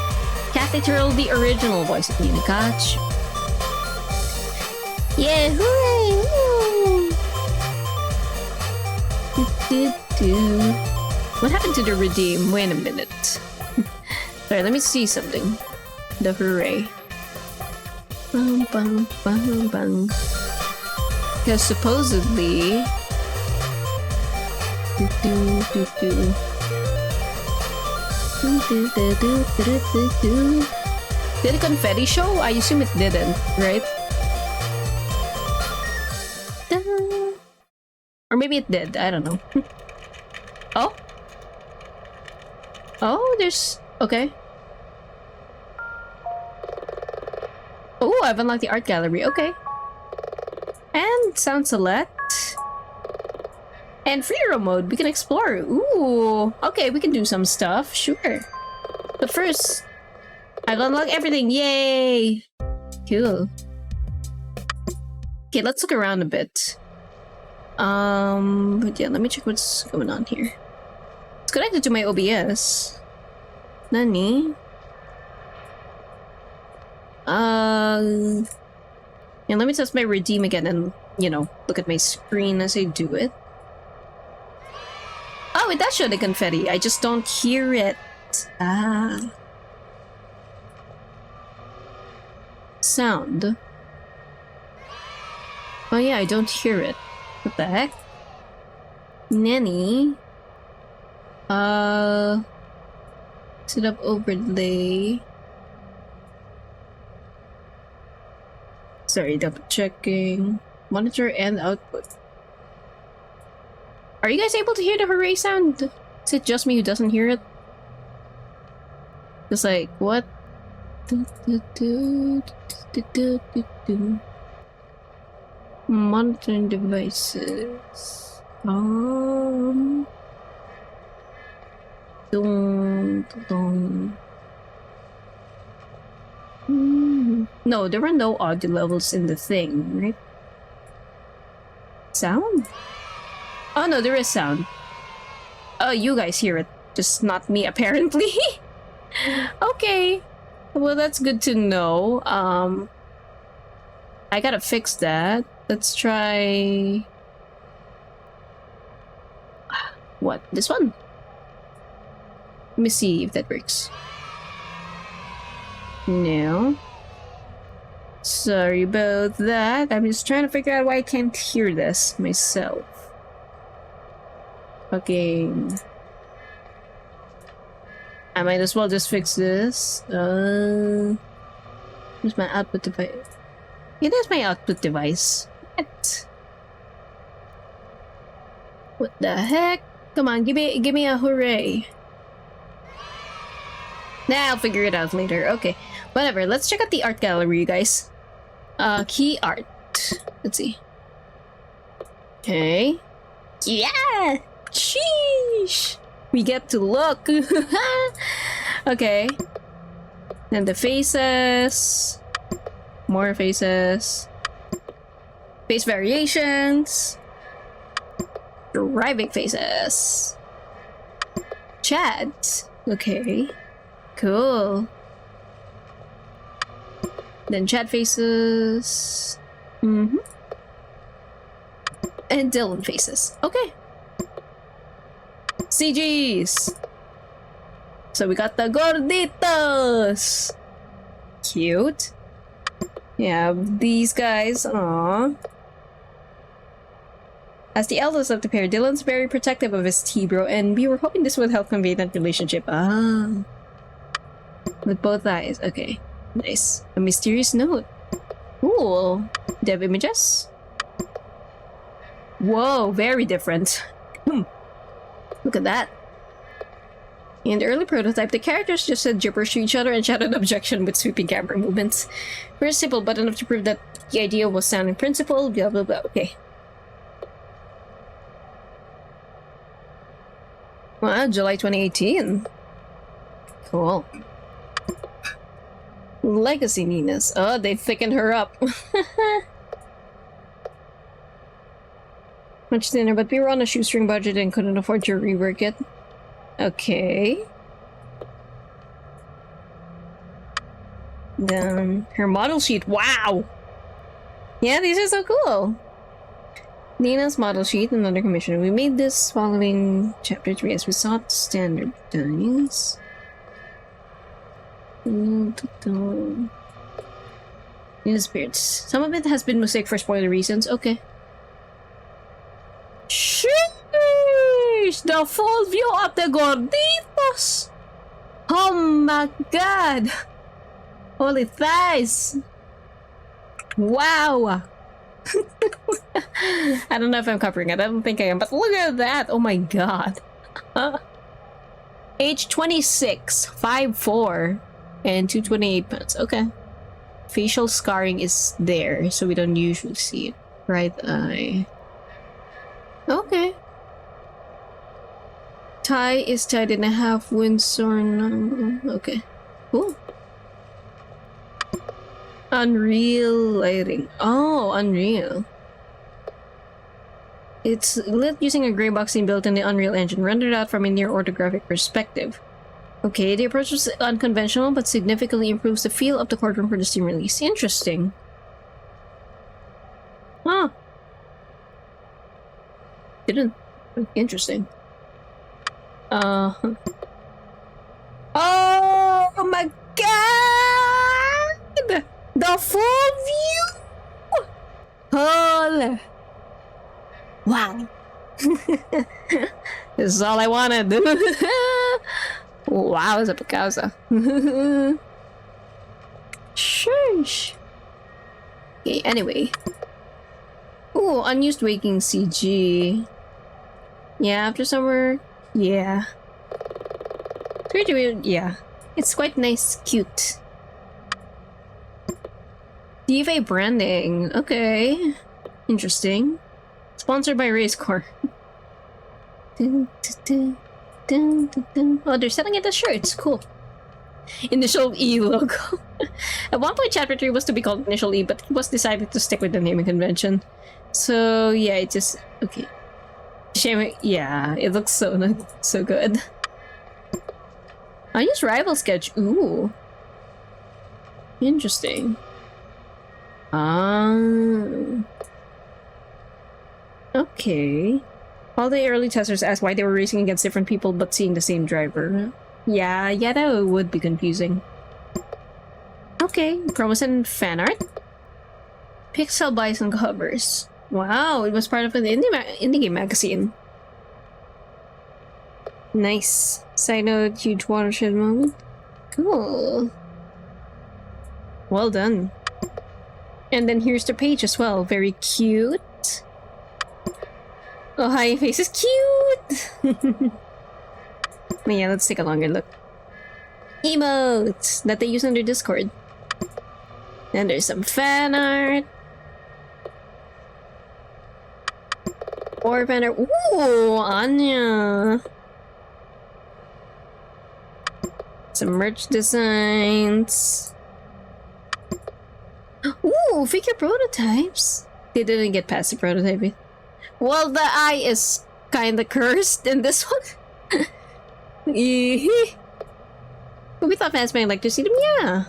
[SPEAKER 1] Kathy Turtle, the original voice of Nina Koch. Yeah, hooray! What happened to the redeem? Wait a minute. Alright, let me see something. The hooray. Bum, bum, bum, bum. Because supposedly... Did the confetti show? I assume it didn't, right? Or maybe it did, I don't know. Oh? Oh, there's... okay. Oh, I've unlocked the art gallery, okay. And sound select. And free roam mode, we can explore. Ooh, okay, we can do some stuff, sure. But first, I've unlocked everything, yay! Cool. Okay, let's look around a bit. But yeah, let me check what's going on here. It's connected to my OBS. Nani? Yeah, let me test my redeem again and, you know, look at my screen as I do it. Oh, it does show the confetti. I just don't hear it. Ah. Sound. Oh yeah, I don't hear it. What the heck? Nanny? Set up overlay. Sorry, double checking. Monitor and output. Are you guys able to hear the hooray sound? Is it just me who doesn't hear it? It's like, what? Monitoring devices. Dun, dun. No, there were no audio levels in the thing, right? Sound? Oh no, there is sound. Oh, you guys hear it. Just not me, apparently. Okay. Well, that's good to know. I gotta fix that. Let's try... What? This one? Let me see if that works. No. Sorry about that. I'm just trying to figure out why I can't hear this myself. Okay. I might as well just fix this. Where's my output device? Yeah, that's my output device. What the heck? Come on, give me a hooray. Nah, I'll figure it out later. Okay. Whatever, let's check out the art gallery, you guys. Key art. Let's see. Okay. Yeah! Sheesh! We get to look! Okay. Then the faces. More faces. Face variations. Driving faces. Chat. Okay. Cool. Then chat faces. And Dylan faces. Okay. CGs. So we got the gorditos. Cute. Yeah, these guys. Aww. As the eldest of the pair, Dylan's very protective of his T-bro, and we were hoping this would help convey that relationship. With both eyes. Okay. Nice. A mysterious note. Cool. Do you have images? Whoa, very different. Look at that. In the early prototype, the characters just said gibberish to each other and shouted objection with sweeping camera movements. Very simple, but enough to prove that the idea was sound in principle, blah blah blah. Okay. Wow, July 2018. Cool. Legacy Ninas. Oh, they thickened her up. Much thinner, but we were on a shoestring budget and couldn't afford to rework it. Okay. Then her model sheet. Wow! Yeah, these are so cool. Nina's model sheet, another commission. We made this following chapter 3 as we sought standardize. Nina's spirits. Some of it has been mosaic for spoiler reasons. Okay. Sheesh! The full view of the gorditos! Oh my god! Holy thighs! Wow! I don't know if I'm covering it. I don't think I am, but look at that! Oh my god. Age 26, 5'4", and 228 pounds. Okay. Facial scarring is there, so we don't usually see it. Right eye. Okay. Tie is tied in a half Windsor. Okay. Cool. Unreal lighting. Oh, Unreal. It's lit using a gray box scene built in the Unreal Engine, rendered out from a near orthographic perspective. Okay, the approach was unconventional, but significantly improves the feel of the courtroom for the Steam release. Interesting. Huh. Didn't. Interesting. Oh my god! The full view! Holy! Wow. This is all I wanted. Wow, it's a Picasso. Shush. Okay, anyway. Ooh, unused waking CG. Yeah, after summer. Yeah. It's great to be, yeah. It's quite nice, cute. DFA branding. Okay. Interesting. Sponsored by Racecore. Oh, they're selling it as shirts. Cool. Initial E logo. At one point, Chapter 3 was to be called Initial E, but it was decided to stick with the naming convention. So, yeah, it just... Okay. Shame. Yeah, it looks so good. I use rival sketch. Ooh. Interesting. Okay. All the early testers asked why they were racing against different people but seeing the same driver. Yeah, that would be confusing. Okay, promos and fan art. Pixel Bison covers. Wow, it was part of an indie game magazine. Nice. Side note, huge watershed moment. Cool. Well done. And then here's the page as well. Very cute. Oh, hi, face is cute! But yeah, let's take a longer look. Emotes that they use on their Discord. And there's some fan art. Or fan art. Ooh, Anya! Some merch designs. Ooh, figure prototypes. They didn't get past the prototyping. Well, the eye is kinda cursed in this one. But we thought fans might like to see them, yeah.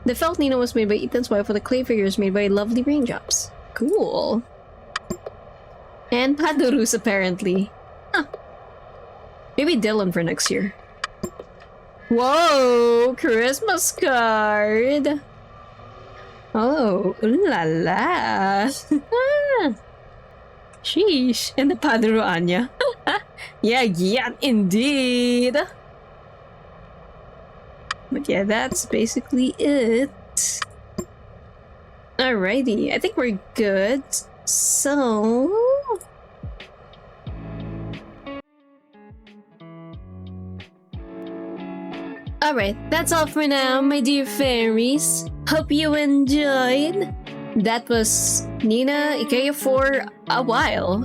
[SPEAKER 1] The felt Nino was made by Ethan's wife, with the clay figures made by Lovely Raindrops. Cool. And Padurus, apparently. Huh. Maybe Dylan for next year. Whoa! Christmas card! Oh, ooh la la! Sheesh. And the Paduro Anya. Yeah, indeed! But yeah, that's basically it. Alrighty, I think we're good. So... Alright, that's all for now, my dear fairies. Hope you enjoyed. That was Nina Ikea for a while.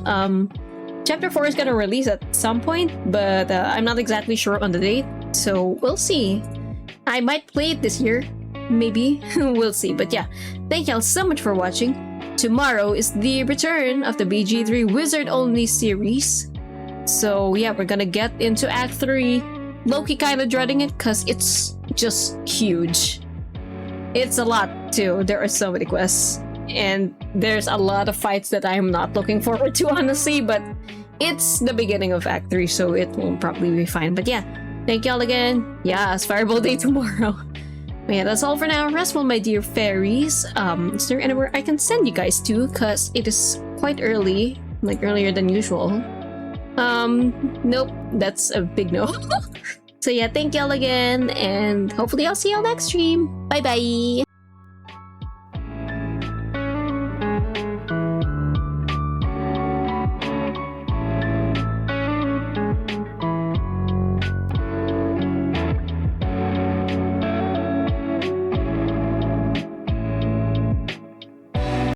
[SPEAKER 1] Chapter 4 is gonna release at some point, but I'm not exactly sure on the date, so we'll see. I might play it this year. Maybe. We'll see. But yeah, thank y'all so much for watching. Tomorrow is the return of the BG3 Wizard Only series. So yeah, we're gonna get into Act 3. Loki kinda dreading it because it's just huge. It's a lot too. There are so many quests. And there's a lot of fights that I'm not looking forward to, honestly, but it's the beginning of Act 3, so it will probably be fine. But yeah, thank y'all again. Yeah, it's Faerwald Day tomorrow. But yeah, that's all for now. Rest well, my dear fairies. Is there anywhere I can send you guys to? Because it is quite early, like earlier than usual. Nope, that's a big no. So yeah, thank y'all again, and hopefully I'll see y'all next stream. Bye bye!